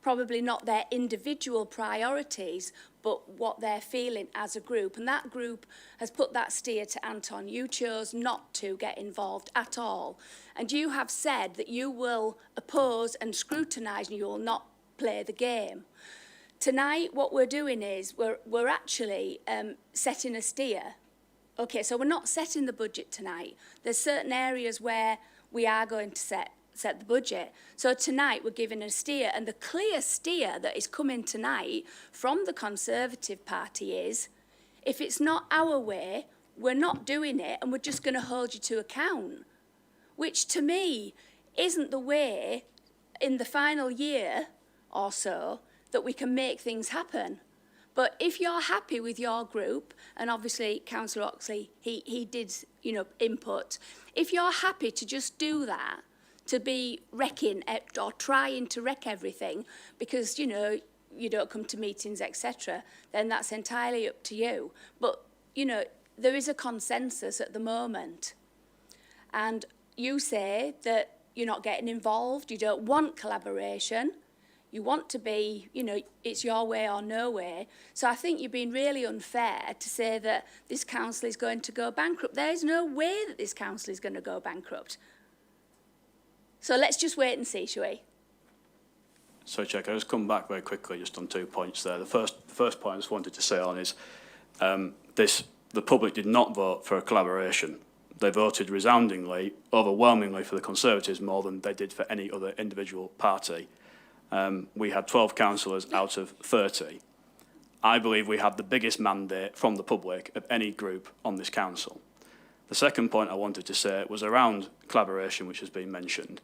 Probably not their individual priorities, but what they're feeling as a group. And that group has put that steer to Anton. You chose not to get involved at all. And you have said that you will oppose and scrutinise and you will not play the game. Tonight, what we're doing is we're actually setting a steer. Okay, so we're not setting the budget tonight. There's certain areas where we are going to set the budget. So tonight we're giving a steer, and the clear steer that is coming tonight from the Conservative Party is, if it's not our way, we're not doing it, and we're just going to hold you to account, which to me isn't the way in the final year or so that we can make things happen. But if you're happy with your group, and obviously Councillor Oxley, he did, input, if you're happy to just do that, to be wrecking or trying to wreck everything because, you don't come to meetings, etc., then that's entirely up to you. But, there is a consensus at the moment. And you say that you're not getting involved, you don't want collaboration, you want to be, it's your way or no way. So I think you're being really unfair to say that this council is going to go bankrupt. There is no way that this council is going to go bankrupt. So let's just wait and see, shall we? So, Chair, can I just come back very quickly just on 2 points there. The first point I just wanted to say on is the public did not vote for a collaboration. They voted resoundingly, overwhelmingly for the Conservatives more than they did for any other individual party. We had 12 councillors out of 30. I believe we had the biggest mandate from the public of any group on this council. The second point I wanted to say was around collaboration, which has been mentioned.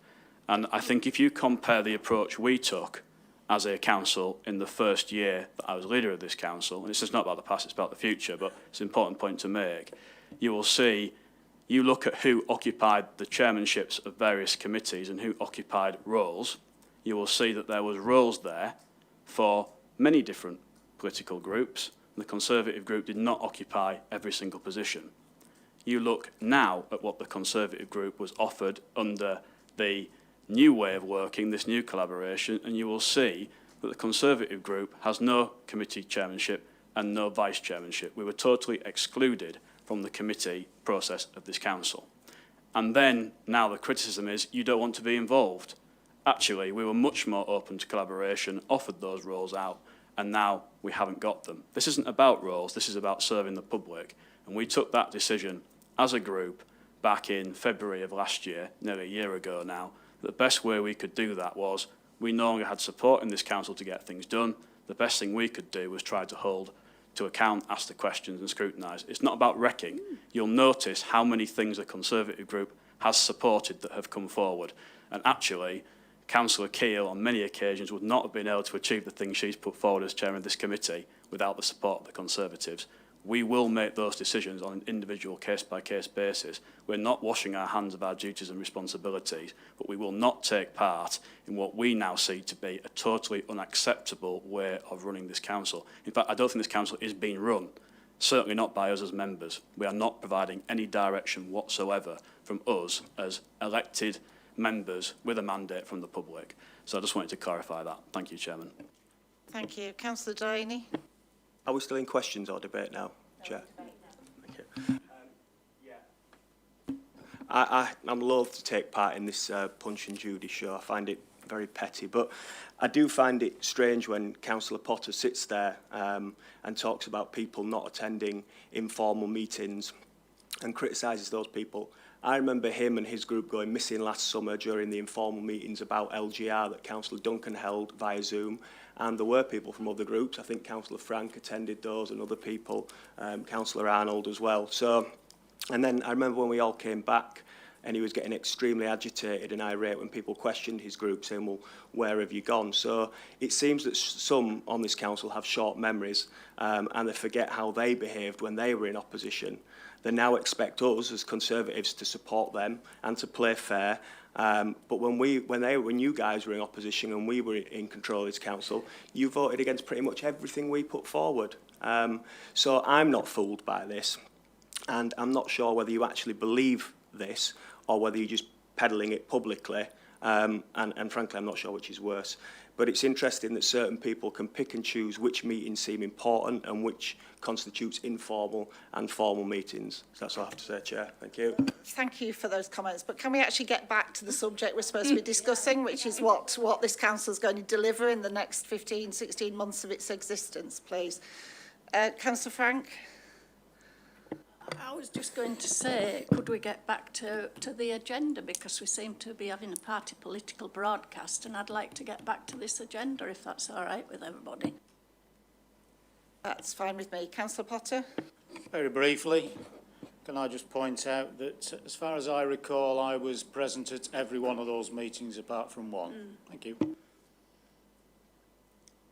And I think if you compare the approach we took as a council in the first year that I was leader of this council, and this is not about the past, it's about the future, but it's an important point to make, you will see, you look at who occupied the chairmanships of various committees and who occupied roles, you will see that there was roles there for many different political groups. The Conservative group did not occupy every single position. You look now at what the Conservative group was offered under the new way of working, this new collaboration, and you will see that the Conservative group has no committee chairmanship and no vice chairmanship. We were totally excluded from the committee process of this council. And then now the criticism is you don't want to be involved. Actually, we were much more open to collaboration, offered those roles out, and now we haven't got them. This isn't about roles, this is about serving the public. And we took that decision as a group back in February of last year, nearly a year ago now. The best way we could do that was we no longer had support in this council to get things done. The best thing we could do was try to hold to account, ask the questions and scrutinise. It's not about wrecking. You'll notice how many things the Conservative group has supported that have come forward. And actually, Councillor Keel on many occasions would not have been able to achieve the things she's put forward as chairman of this committee without the support of the Conservatives. We will make those decisions on an individual case-by-case basis. We're not washing our hands of our duties and responsibilities, but we will not take part in what we now see to be a totally unacceptable way of running this council. In fact, I don't think this council is being run, certainly not by us as members. We are not providing any direction whatsoever from us as elected members with a mandate from the public. So I just wanted to clarify that. Thank you, Chairman. Thank you. Councillor Delaney. Are we still in questions or debate now, Chair? Thank you. I'm loath to take part in this Punch and Judy show. I find it very petty, but I do find it strange when Councillor Potter sits there and talks about people not attending informal meetings and criticises those people. I remember him and his group going missing last summer during the informal meetings about LGR that Councillor Duncan held via Zoom, and there were people from other groups. I think Councillor Frank attended those and other people, Councillor Arnold as well. So, and then I remember when we all came back and he was getting extremely agitated and irate when people questioned his group, saying, well, where have you gone? So it seems that some on this council have short memories and they forget how they behaved when they were in opposition. They now expect us as Conservatives to support them and to play fair. But when you guys were in opposition and we were in control of this council, you voted against pretty much everything we put forward. So I'm not fooled by this. And I'm not sure whether you actually believe this or whether you're just peddling it publicly. And frankly, I'm not sure which is worse. But it's interesting that certain people can pick and choose which meetings seem important and which constitutes informal and formal meetings. So that's all I have to say, Chair. Thank you. Thank you for those comments. But can we actually get back to the subject we're supposed to be discussing, which is what this council is going to deliver in the next 15, 16 months of its existence, please? Councillor Frank? I was just going to say, could we get back to the agenda, because we seem to be having a party political broadcast, and I'd like to get back to this agenda, if that's all right with everybody. That's fine with me. Councillor Potter? Very briefly, can I just point out that, as far as I recall, I was present at every one of those meetings apart from one. Thank you.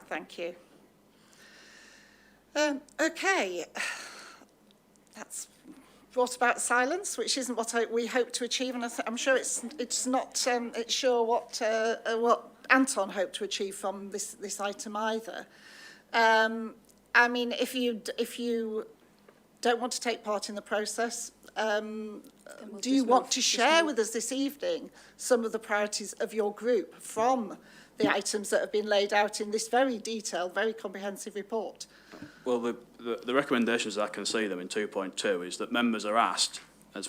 Thank you. Okay. That's brought about silence, which isn't what we hope to achieve, and I'm sure it's not sure what Anton hoped to achieve from this item either. I mean, if you don't want to take part in the process, do you want to share with us this evening some of the priorities of your group from the items that have been laid out in this very detailed, very comprehensive report? Well, the recommendations, I can see them in 2.2, is that members are asked, as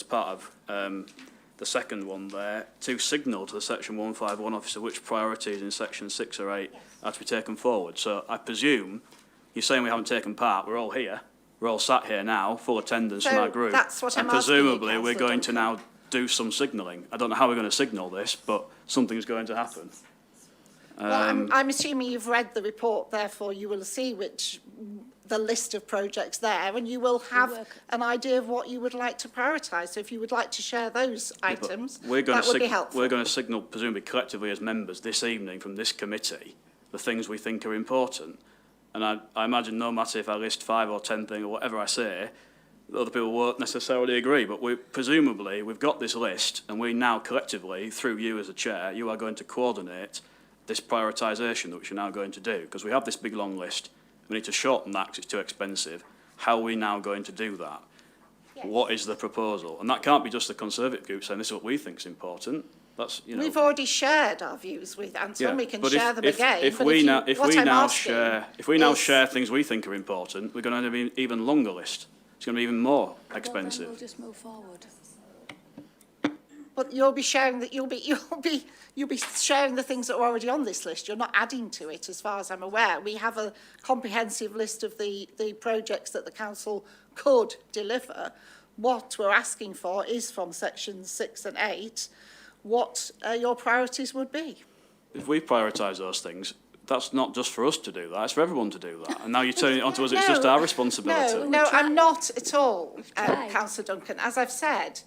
part of the second one there, to signal to the Section 151 officer which priorities in Section 6 or 8 are to be taken forward. So I presume you're saying we haven't taken part. We're all here. We're all sat here now, full attendance from our group. That's what I'm and presumably asking you, we're going to Councillor now do some signalling. I don't know how we're going to signal this, but something's going to happen. Well, I'm assuming you've read the report, therefore you will see the list of projects there, and you will have an idea of what you would like to prioritise. So if you would like to share those items, that would be helpful. We're going to signal, presumably collectively as members this evening from this committee, the things we think are important. And I imagine no matter if I list 5 or 10 things or whatever I say, other people won't necessarily agree. But presumably we've got this list, and we now collectively, through you as a chair, you are going to coordinate this prioritisation that which you're now going to do, because we have this big long list. We need to shorten that because it's too expensive. How are we now going to do that? Yes. What is the proposal? And that can't be just the Conservative group saying this is what we think is important. That's, you know. We've already shared our views with Anton. Yeah, we can share them again. If we now share things we think are important, we're going to have an even longer list. It's going to be even more expensive. Then we'll just move forward. But you'll be sharing that. You'll be sharing the things that are already on this list. You're not adding to it, as far as I'm aware. We have a comprehensive list of the projects that the council could deliver. What we're asking for is from sections 6 and 8, what your priorities would be. If we prioritise those things, that's not just for us to do that, it's for everyone to do that. And now you're turning it onto us, it's just our responsibility. No, I'm not at all, Councillor Duncan. As I've said,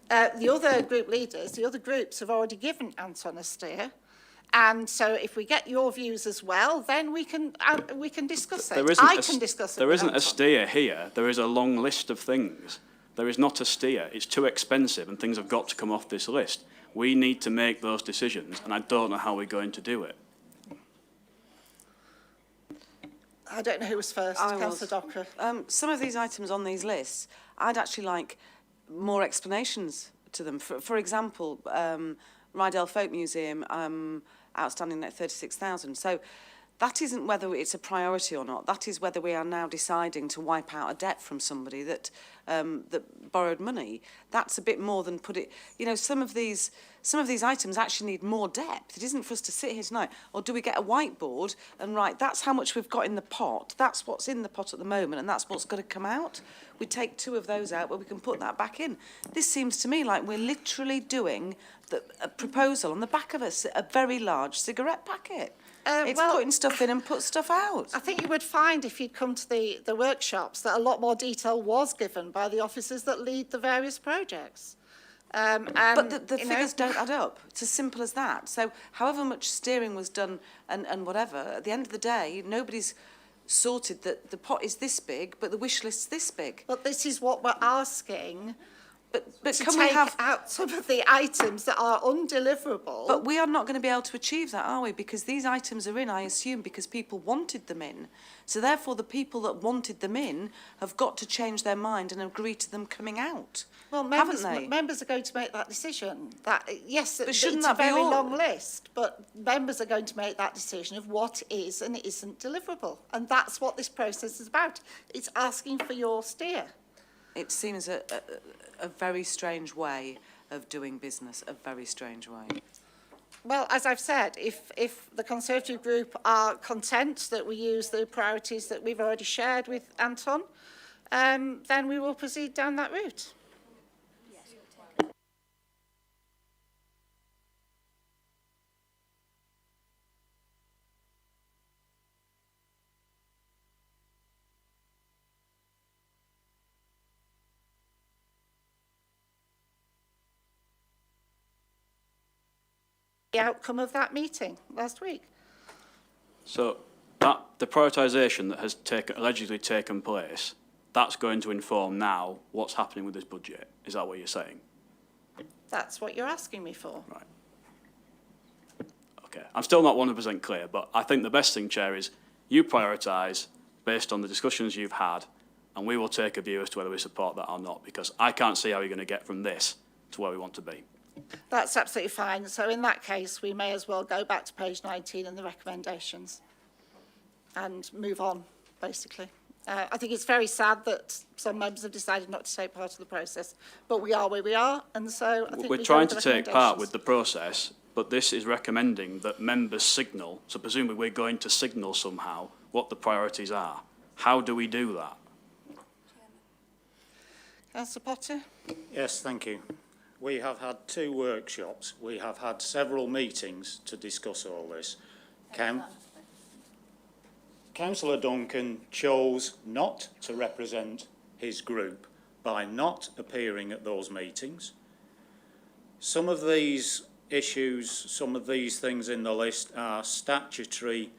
the other group leaders, the other groups have already given Anton a steer. And so if we get your views as well, then we can discuss it. I can discuss it. There isn't a steer here. There is a long list of things. There is not a steer. It's too expensive and things have got to come off this list. We need to make those decisions, and I don't know how we're going to do it. I don't know who was first, Councillor Docker. Some of these items on these lists, I'd actually like more explanations to them. For example, Rydell Folk Museum, outstanding at 36,000. So that isn't whether it's a priority or not. That is whether we are now deciding to wipe out a debt from somebody that that borrowed money, that's a bit more than put it. You know, some of these items actually need more depth. It isn't for us to sit here tonight, or do we get a whiteboard and write, that's how much we've got in the pot, that's what's in the pot at the moment, and that's what's got to come out. We take 2 of those out, but we can put that back in. This seems to me like we're literally doing a proposal on the back of a very large cigarette packet. It's putting stuff in and put stuff out. I think you would find if you'd come to the workshops that a lot more detail was given by the officers that lead the various projects. But the figures don't add up. It's as simple as that. So however much steering was done and whatever, at the end of the day, nobody's sorted that the pot is this big, but the wish list's this big. But this is what we're asking. But to can we have out some of the items that are undeliverable? But we are not going to be able to achieve that, are we? Because these items are in, I assume, because people wanted them in. So therefore, the people that wanted them in have got to change their mind and agree to them coming out. Well, members are going to make that decision. Yes, but it's shouldn't a that be very all? long list, but members are going to make that decision of what is and isn't deliverable. And that's what this process is about. It's asking for your steer. It seems a very strange way of doing business, a very strange way. Well, as I've said, if the Conservative group are content that we use the priorities that we've already shared with Anton, then we will proceed down that route. The outcome of that meeting last week. So the prioritisation that has allegedly taken place, that's going to inform now what's happening with this budget. Is that what you're saying? That's what you're asking me for. Right. Okay. I'm still not 100% clear, but I think the best thing, Chair, is you prioritise based on the discussions you've had, and we will take a view as to whether we support that or not, because I can't see how you're going to get from this to where we want to be. That's absolutely fine. So in that case, we may as well go back to page 19 and the recommendations and move on, basically. I think it's very sad that some members have decided not to take part of the process, but we are where we are, and so I think we're trying to take part with the process, but this is recommending that members signal, so presumably we're going to signal somehow what the priorities are. How do we do that? Councillor Potter? Yes, thank you. We have had 2 workshops. We have had several meetings to discuss all this. Councillor Duncan chose not to represent his group by not appearing at those meetings. Some of these issues, some of these things in the list are statutory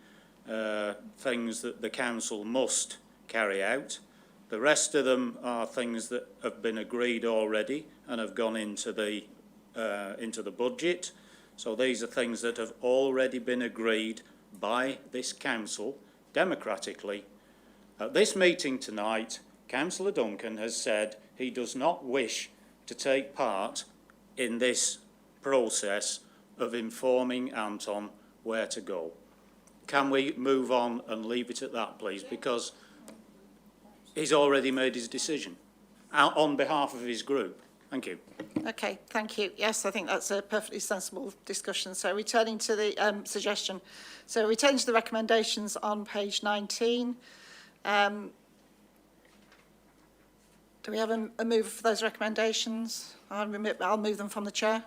things that the council must carry out. The rest of them are things that have been agreed already and have gone into the budget. So these are things that have already been agreed by this council democratically. At this meeting tonight, Councillor Duncan has said he does not wish to take part in this process of informing Anton where to go. Can we move on and leave it at that, please? Because he's already made his decision on behalf of his group. Thank you. Okay, thank you. Yes, I think that's a perfectly sensible discussion. So returning to the suggestion. So returning to the recommendations on page 19. Do we have a move for those recommendations? I'll move them from the chair.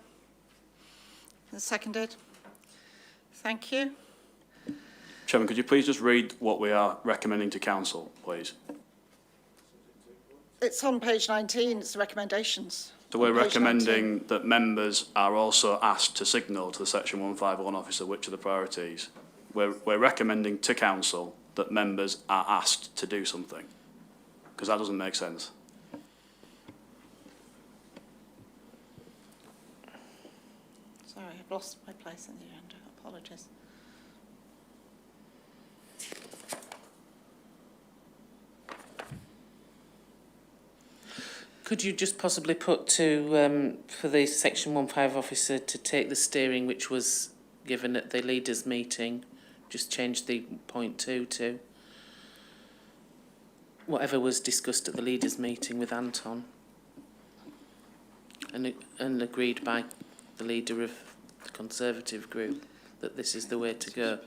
Seconded. Thank you. Chairman, could you please just read what we are recommending to council, please? It's on page 19, it's the recommendations. So we're Page recommending 19. that members are also asked to signal to the Section 151 officer which are the priorities. We're recommending to council that members are asked to do something, because that doesn't make sense. Sorry, I've lost my place in the agenda. Apologies. Could you just possibly put to, for the Section 15 officer to take the steering which was given at the leaders' meeting, just change the point 2 to? whatever was discussed at the leaders' meeting with Anton and agreed by the leader of the Conservative group that this is the way to go.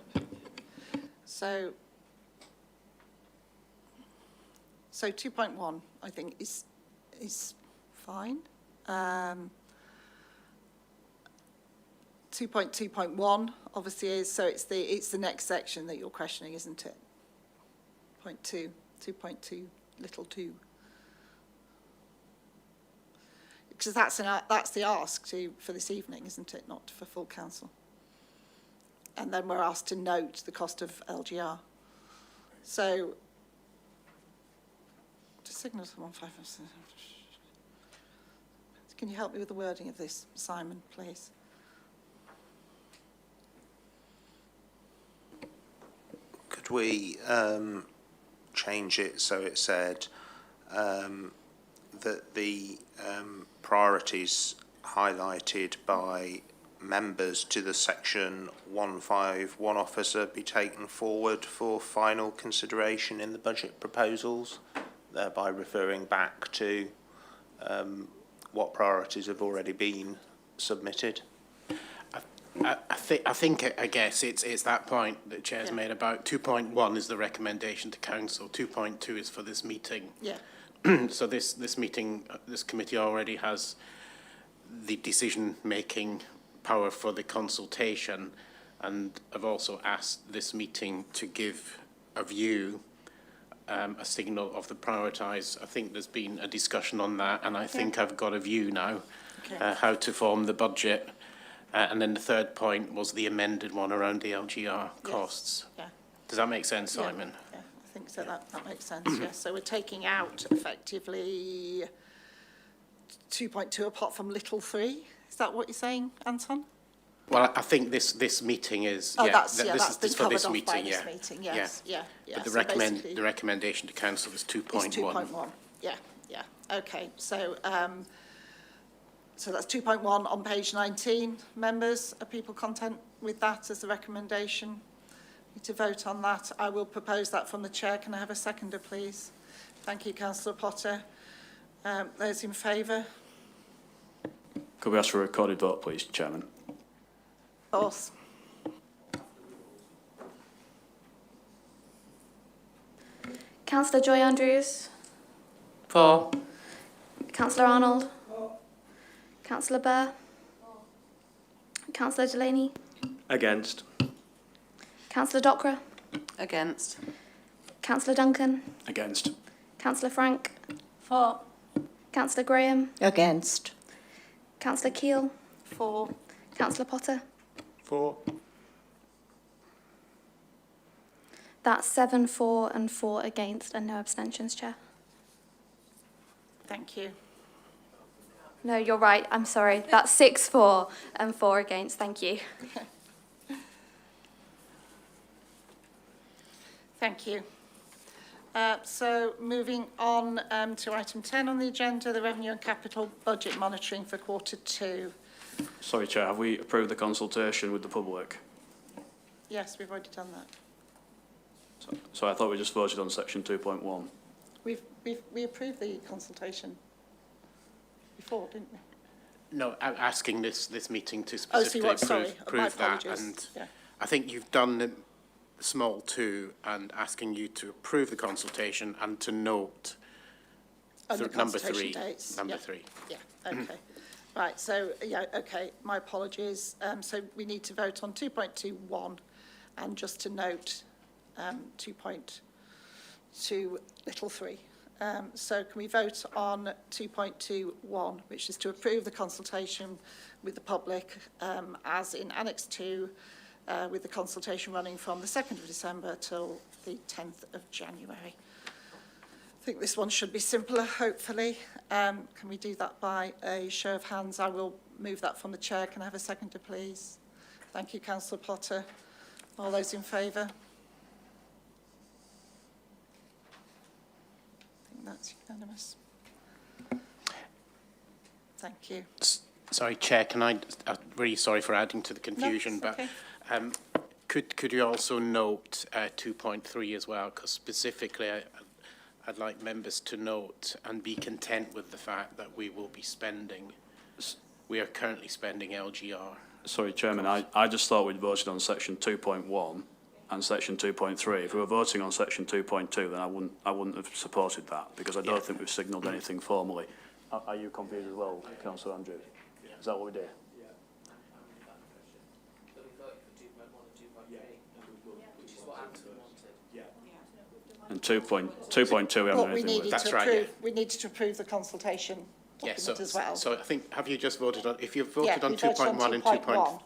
So 2.1, I think, is fine. 2.2.1 obviously is, so it's the next section that you're questioning, isn't it? 2.2, little 2. Because that's the ask for this evening, isn't it? Not for full council. And then we're asked to note the cost of LGR. So, just signal to 155. Can you help me with the wording of this, Simon, please? Could we change it so it said that the priorities highlighted by members to the section 151 officer be taken forward for final consideration in the budget proposals, thereby referring back to what priorities have already been submitted? I guess it's that point that Chair's made about 2.1 is the recommendation to council, 2.2 is for this meeting. Yeah. So this meeting, this committee already has the decision-making power for the consultation, and I've also asked this meeting to give a view, a signal of the prioritised. I think there's been a discussion on that, and I think I've got a view now, how to form the budget. And then the third point was the amended one around the LGR costs. Yeah. Does that make sense, Simon? Yeah, I think so. That makes sense, yes. So we're taking out effectively 2.2 apart from little 3. Is that what you're saying, Anton? Well, I think this meeting is. Oh, yeah, that's this is for this covered off by meeting. this meeting, yes. Yeah. But the So basically the recommendation to council is 2.1. It's 2.1. Yeah. Okay. So so that's 2.1 on page 19. Members, are people content with that as a recommendation? Need to vote on that. I will propose that from the chair. Can I have a seconder, please? Thank you, Councillor Potter. Those in favour? Could we ask for a recorded vote, please, Chairman? Of course. Councillor Joy Andrews. For. Councillor Arnold. Councillor Burr. Councillor Delaney. Against. Councillor Docra. Against. Councillor Duncan. Against. Councillor Frank. For. Councillor Graham. Against. Councillor Keele. For. Councillor Potter. For. That's 7 for and 4 against and no abstentions, Chair. Thank you. No, you're right. I'm sorry. That's 6 for and 4 against. Thank you. Thank you. So moving on to item 10 on the agenda, the Revenue and Capital Budget Monitoring for Q2. Sorry, Chair, have we approved the consultation with the public? Yes, we've already done that. So I thought we just voted on section 2.1. We approved the consultation before, didn't we? No, I'm asking this meeting to specifically approve that. And I think you've done the small 2 and asking you to approve the consultation and to note number 3. Dates. Number 3. Yeah, okay. Right, so, okay, my apologies. So we need to vote on 2.21 and just to note 2.2 little 3. So can we vote on 2.21, which is to approve the consultation with the public as in Annex 2, with the consultation running from the 2nd of December till the 10th of January. I think this one should be simpler, hopefully. Can we do that by a show of hands? I will move that from the chair. Can I have a seconder, please? Thank you, Councillor Potter. All those in favour? I think that's unanimous. Thank you. Sorry, Chair, I'm really sorry for adding to the confusion, No, it's okay. but could you also note 2.3 as well? Because specifically, I'd like members to note and be content with the fact that we will be spending, we are currently spending LGR. Sorry, Chairman, I just thought we'd voted on section 2.1 and section 2.3. If we were voting on section 2.2, then I wouldn't have supported that, because I don't think we've signalled anything formally. Are you confused as well, Councillor Andrew? Is that what we did? And 2.2 we haven't But done we anything needed with. That's to right, approve, yeah. we needed to approve the consultation document as well. So I think, have you just voted on, if you've Yeah, voted on we voted on 2.1 and 2.1.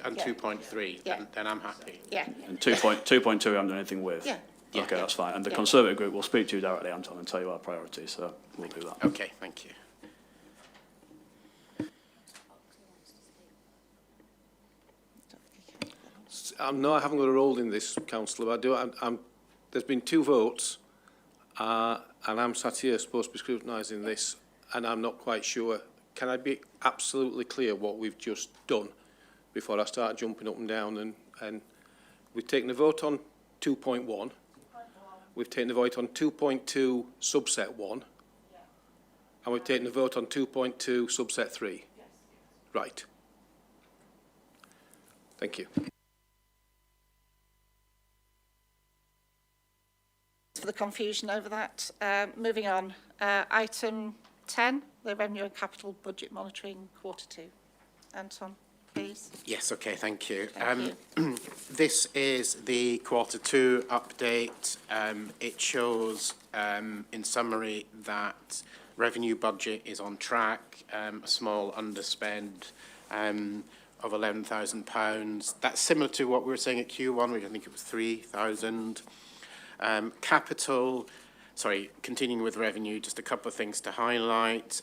and Yeah. 2.3, Yeah. then I'm happy. Yeah, And 2.2 we haven't done anything with. yeah. Okay, that's fine. And the Yeah. Conservative group will speak to you directly, Anton, and tell you our priorities, so we'll do that. Okay, thank you. No, I haven't got a role in this, Councillor. There's been 2 votes, and I'm sat here supposed to be scrutinising this, and I'm not quite sure. Can I be absolutely clear what we've just done before I start jumping up and down? And we've taken a vote on 2.1. We've taken a vote on 2.2 subset 1. And we've taken a vote on 2.2 subset 3. Right. Thank you. For the confusion over that. Moving on, item 10, the Revenue and Capital Budget Monitoring Quarter 2. Anton, please. Yes, okay, thank you. Thank This is the Q2 update. It shows, in summary, that revenue budget is on track, a small underspend of £11,000. That's similar to what we were saying at Q1, which I think it was 3,000. Continuing with revenue, just a couple of things to highlight.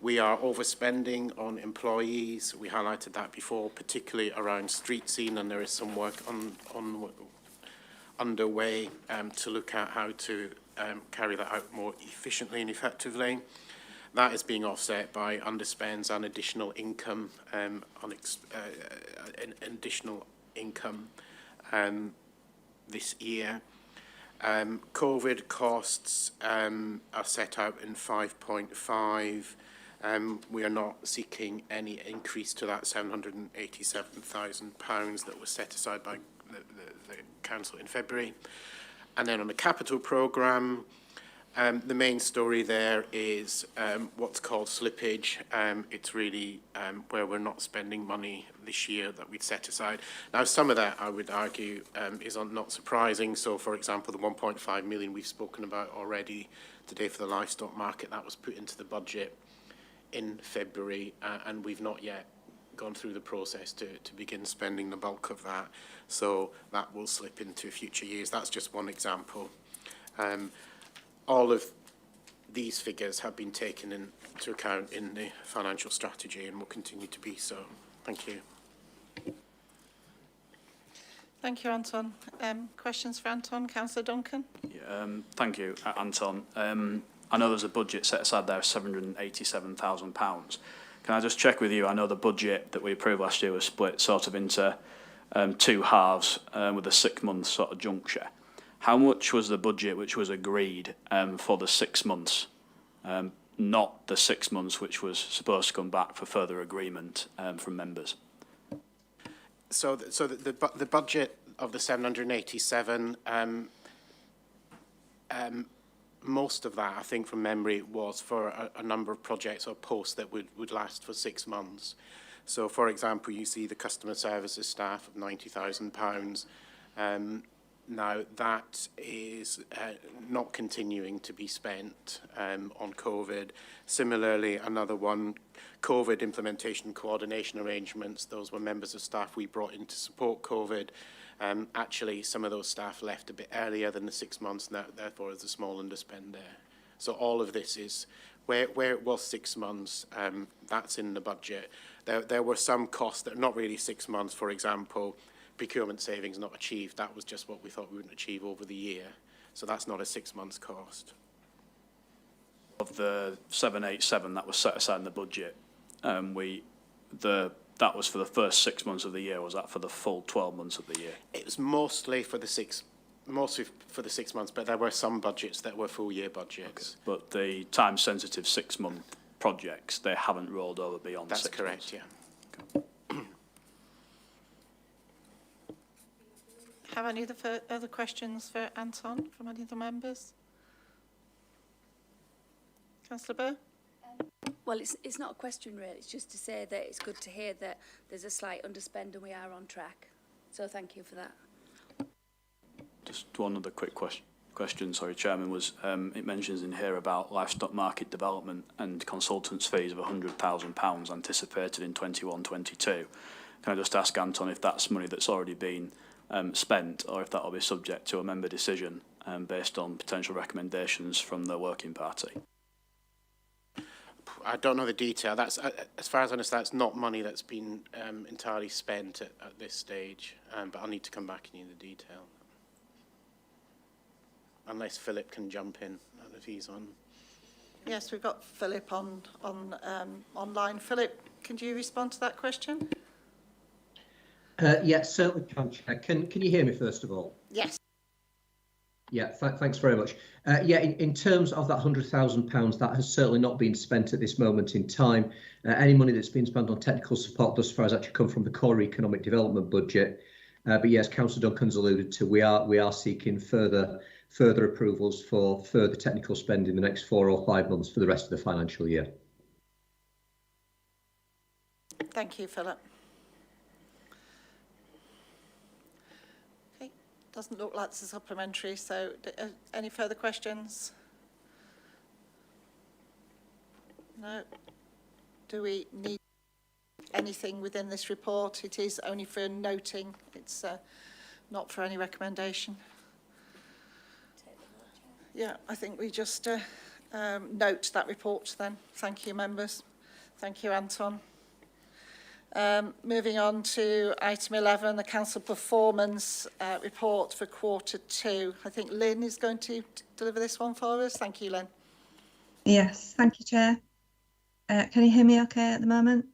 We are overspending on employees. We highlighted that before, particularly around street scene, and there is some work underway to look at how to carry that out more efficiently and effectively. That is being offset by underspends and additional income, this year. COVID costs are set out in 5.5. We are not seeking any increase to that £787,000 that was set aside by the Council in February. And then on the capital programme, the main story there is what's called slippage. It's really where we're not spending money this year that we'd set aside. Now, some of that, I would argue, is not surprising. So, for example, the 1.5 million we've spoken about already today for the livestock market, that was put into the budget in February, and we've not yet gone through the process to begin spending the bulk of that. So that will slip into future years. That's just one example. All of these figures have been taken into account in the financial strategy and will continue to be so. Thank you. Thank you, Anton. Questions for Anton? Councillor Duncan? Yeah, thank you, Anton. I know there's a budget set aside there of £787,000. Can I just check with you? I know the budget that we approved last year was split sort of into 2 halves with a 6-month sort of juncture. How much was the budget which was agreed for the 6 months, not the 6 months which was supposed to come back for further agreement from members? So the budget of the 787, most of that, I think from memory, was for a number of projects or posts that would last for 6 months. So, for example, you see the customer services staff of £90,000. Now, that is not continuing to be spent on COVID. Similarly, another one, COVID implementation coordination arrangements. Those were members of staff we brought in to support COVID. Actually, some of those staff left a bit earlier than the 6 months, and therefore there's a small underspend there. So all of this is, where it was 6 months, that's in the budget. There were some costs that are not really 6 months, for example, procurement savings not achieved. That was just what we thought we wouldn't achieve over the year. So that's not a 6 months cost. Of the 787 that was set aside in the budget, that was for the first 6 months of the year. Was that for the full 12 months of the year? It was mostly for the 6 mostly for the 6 months, but there were some budgets that were full year budgets. Okay. But the time-sensitive 6-month projects, they haven't rolled over beyond 6 months? That's correct, yeah. Have any other questions for Anton from any of the members? Councillor Burr? Well, it's not a question really, it's just to say that it's good to hear that there's a slight underspend and we are on track. So thank you for that. Just one other quick question, sorry, Chairman, was it mentions in here about livestock market development and consultants' fees of £100,000 anticipated in 21-22. Can I just ask Anton if that's money that's already been spent, or if that will be subject to a member decision based on potential recommendations from the working party? I don't know the detail. That's, as far as I understand, that's not money that's been entirely spent at this stage, but I'll need to come back and you the detail. Unless Philip can jump in, if he's on. Yes, we've got Philip online. Philip, can you respond to that question? Yeah, certainly can, Chair. Can you hear me first of all? Yes. Yeah, thanks very much. Yeah, in terms of that £100,000, that has certainly not been spent at this moment in time. Any money that's been spent on technical support thus far has actually come from the core economic development budget. But yes, Councillor Duncan's alluded to, we are seeking further approvals for further technical spend in the next 4 or 5 months for the rest of the financial year. Thank you, Philip. Okay, doesn't look like this is supplementary, so any further questions? No. Do we need anything within this report? It is only for noting, it's not for any recommendation. Yeah, I think we just note that report then. Thank you, members. Thank you, Anton. Moving on to item 11, the council performance report for Q2. I think Lynn is going to deliver this one for us. Thank you, Lynn. Yes, thank you, Chair. Can you hear me okay at the moment?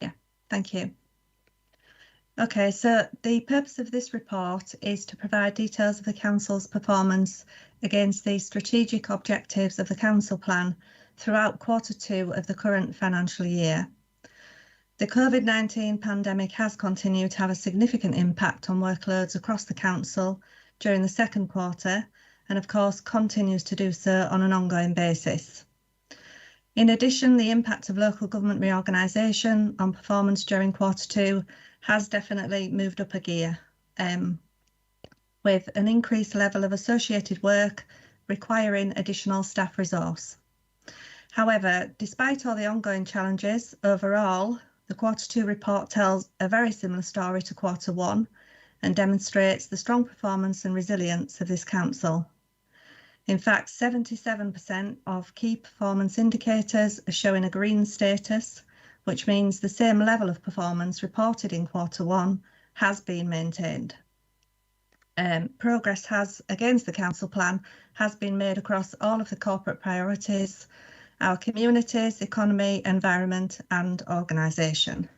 Yeah, thank you. Okay, so the purpose of this report is to provide details of the Council's performance against the strategic objectives of the Council Plan throughout Q2 of the current financial year. The COVID-19 pandemic has continued to have a significant impact on workloads across the Council during the second quarter and of course continues to do so on an ongoing basis. In addition, the impact of local government reorganisation on performance during Q2 has definitely moved up a gear, with an increased level of associated work requiring additional staff resource. However, despite all the ongoing challenges, overall, the Q2 report tells a very similar story to Q1 and demonstrates the strong performance and resilience of this council. In fact, 77% of key performance indicators are showing a green status, which means the same level of performance reported in Q1 has been maintained. Progress against the council plan has been made across all of the corporate priorities, our communities, economy, environment and organisation.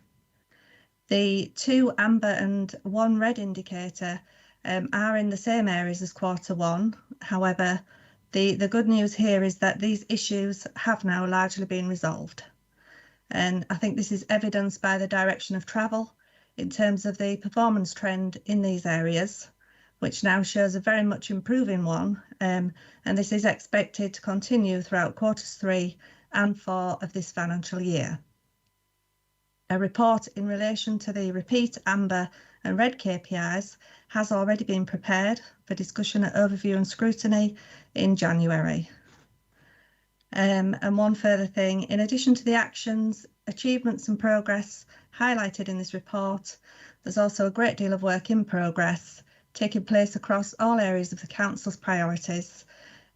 The 2 amber and 1 red indicator are in the same areas as Q1. However, the good news here is that these issues have now largely been resolved. And I think this is evidenced by the direction of travel in terms of the performance trend in these areas, which now shows a very much improving one. And this is expected to continue throughout Q3 and 4 of this financial year. A report in relation to the repeat amber and red KPIs has already been prepared for discussion at overview and scrutiny in January. And one further thing, in addition to the actions, achievements and progress highlighted in this report, there's also a great deal of work in progress taking place across all areas of the Council's priorities.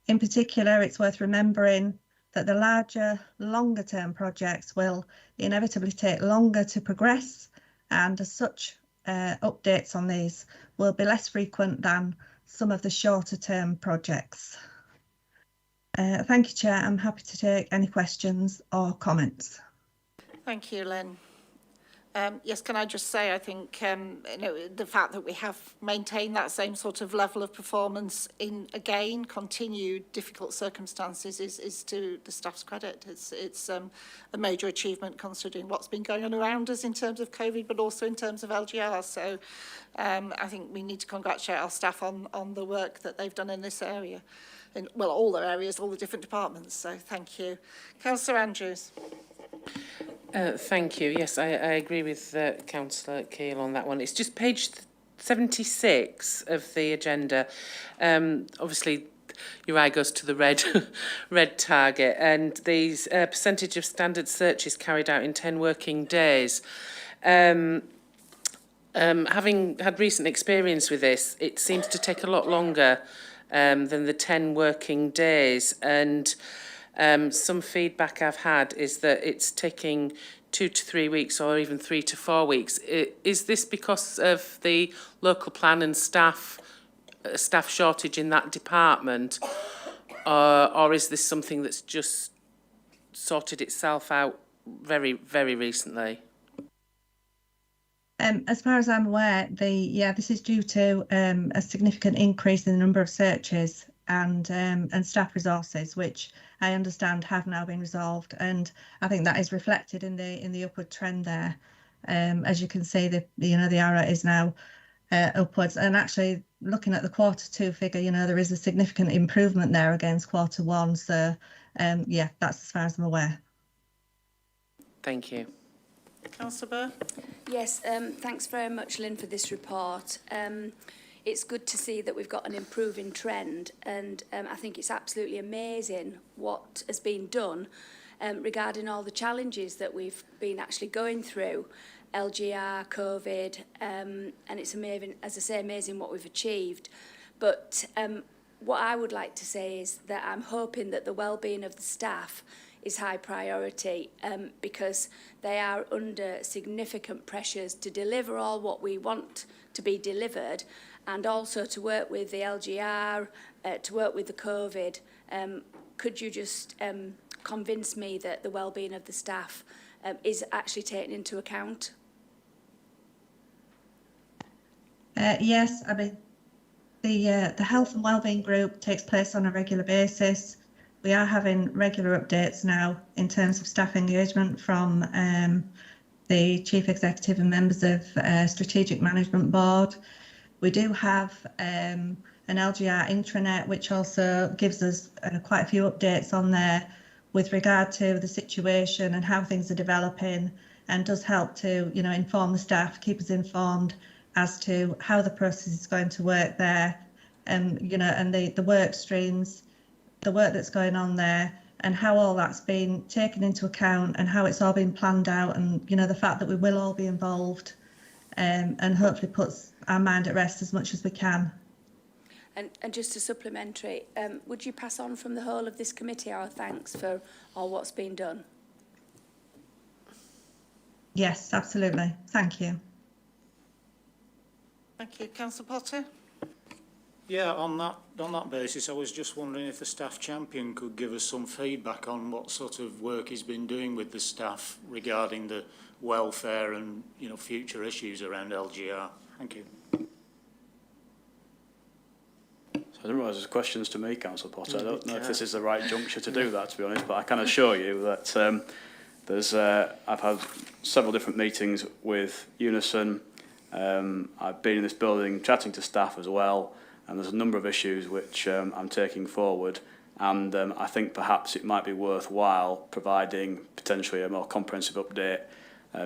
In particular, it's worth remembering that the larger, longer term projects will inevitably take longer to progress, and as such, updates on these will be less frequent than some of the shorter term projects. Thank you, Chair. I'm happy to take any questions or comments. Thank you, Lynn. Yes, can I just say, I think the fact that we have maintained that same sort of level of performance in, again, continued difficult circumstances is to the staff's credit. It's a major achievement considering what's been going on around us in terms of COVID, but also in terms of LGR. So I think we need to congratulate our staff on the work that they've done in this area. In, well, all their areas, all the different departments. So thank you. Councillor Andrews. Thank you. Yes, I agree with Councillor Keel on that one. It's just page 76 of the agenda. Obviously, your eye goes to the red target, and the percentage of standard searches carried out in 10 working days. Having had recent experience with this, it seems to take a lot longer than the 10 working days, and some feedback I've had is that it's taking 2 to 3 weeks or even 3 to 4 weeks. Is this because of the local plan and staff shortage in that department, or is this something that's just sorted itself out very, very recently? As far as I'm aware, this is due to a significant increase in the number of searches and staff resources, which I understand have now been resolved, and I think that is reflected in the upward trend there. As you can see, the error is now upwards, and actually looking at the Q2 figure, there is a significant improvement there against Q1. So that's as far as I'm aware. Thank you. Councillor Burr. Yes, thanks very much, Lynn, for this report. It's good to see that we've got an improving trend, and I think it's absolutely amazing what has been done regarding all the challenges that we've been actually going through, LGR, COVID, and it's amazing, as I say, amazing what we've achieved. But what I would like to say is that I'm hoping that the well-being of the staff is high priority because they are under significant pressures to deliver all what we want to be delivered, and also to work with the LGR, to work with the COVID. Could you just convince me that the well-being of the staff is actually taken into account? Yes, I mean, the health and wellbeing group takes place on a regular basis. We are having regular updates now in terms of staff engagement from the Chief Executive and members of Strategic Management Board. We do have an LGR intranet, which also gives us quite a few updates on there with regard to the situation and how things are developing, and does help to, inform the staff, keep us informed as to how the process is going to work there, and the work streams, the work that's going on there, and how all that's been taken into account, and how it's all been planned out, and the fact that we will all be involved, and hopefully puts our mind at rest as much as we can. And just a supplementary, would you pass on from the whole of this committee our thanks for all what's been done? Yes, absolutely. Thank you. Thank you. Councillor Potter. Yeah, on that basis, I was just wondering if the staff champion could give us some feedback on what sort of work he's been doing with the staff regarding the welfare and future issues around LGR. Thank you. I didn't realise there's questions to me, Councillor Potter. I don't know if this is the right juncture to do that, to be honest, but I can assure you that I've had several different meetings with Unison. I've been in this building chatting to staff as well, and there's a number of issues which I'm taking forward, and I think perhaps it might be worthwhile providing potentially a more comprehensive update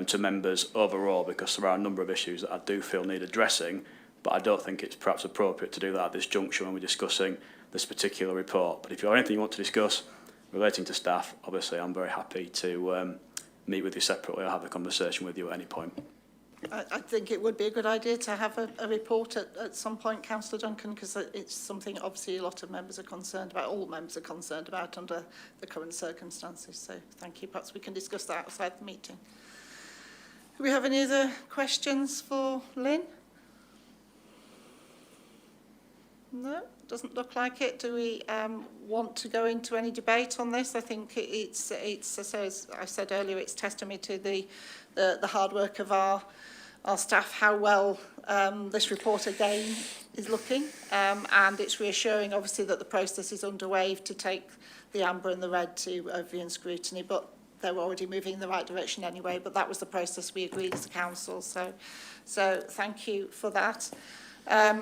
to members overall, because there are a number of issues that I do feel need addressing, but I don't think it's perhaps appropriate to do that at this juncture when we're discussing this particular report. But if you have anything you want to discuss relating to staff, obviously I'm very happy to meet with you separately or have a conversation with you at any point. I think it would be a good idea to have a report at some point, Councillor Duncan, because it's something obviously a lot of members are concerned about, all members are concerned about under the current circumstances. So thank you. Perhaps we can discuss that outside the meeting. Do we have any other questions for Lynn? No, doesn't look like it. Do we want to go into any debate on this? I think it's as I said earlier, it's testimony to the the hard work of our staff, how well this report again is looking, and it's reassuring obviously that the process is underway to take the amber and the red to overview and scrutiny, but they're already moving in the right direction anyway, but that was the process we agreed as a council, so thank you for that.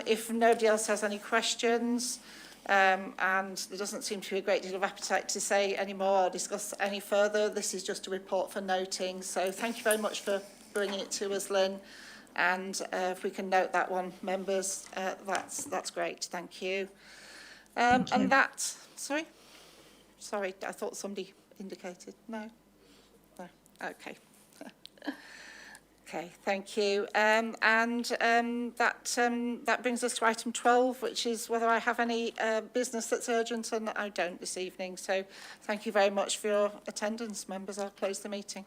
If nobody else has any questions, and there doesn't seem to be a great deal of appetite to say any more or discuss any further, this is just a report for noting, so thank you very much for bringing it to us, Lynn. And if we can note that one, members, that's great. Thank you. Thank you. And that, sorry, I thought somebody indicated. No. Okay. Okay, thank you. That brings us to item 12, which is whether I have any business that's urgent, and I don't this evening. So thank you very much for your attendance, members. I'll close the meeting.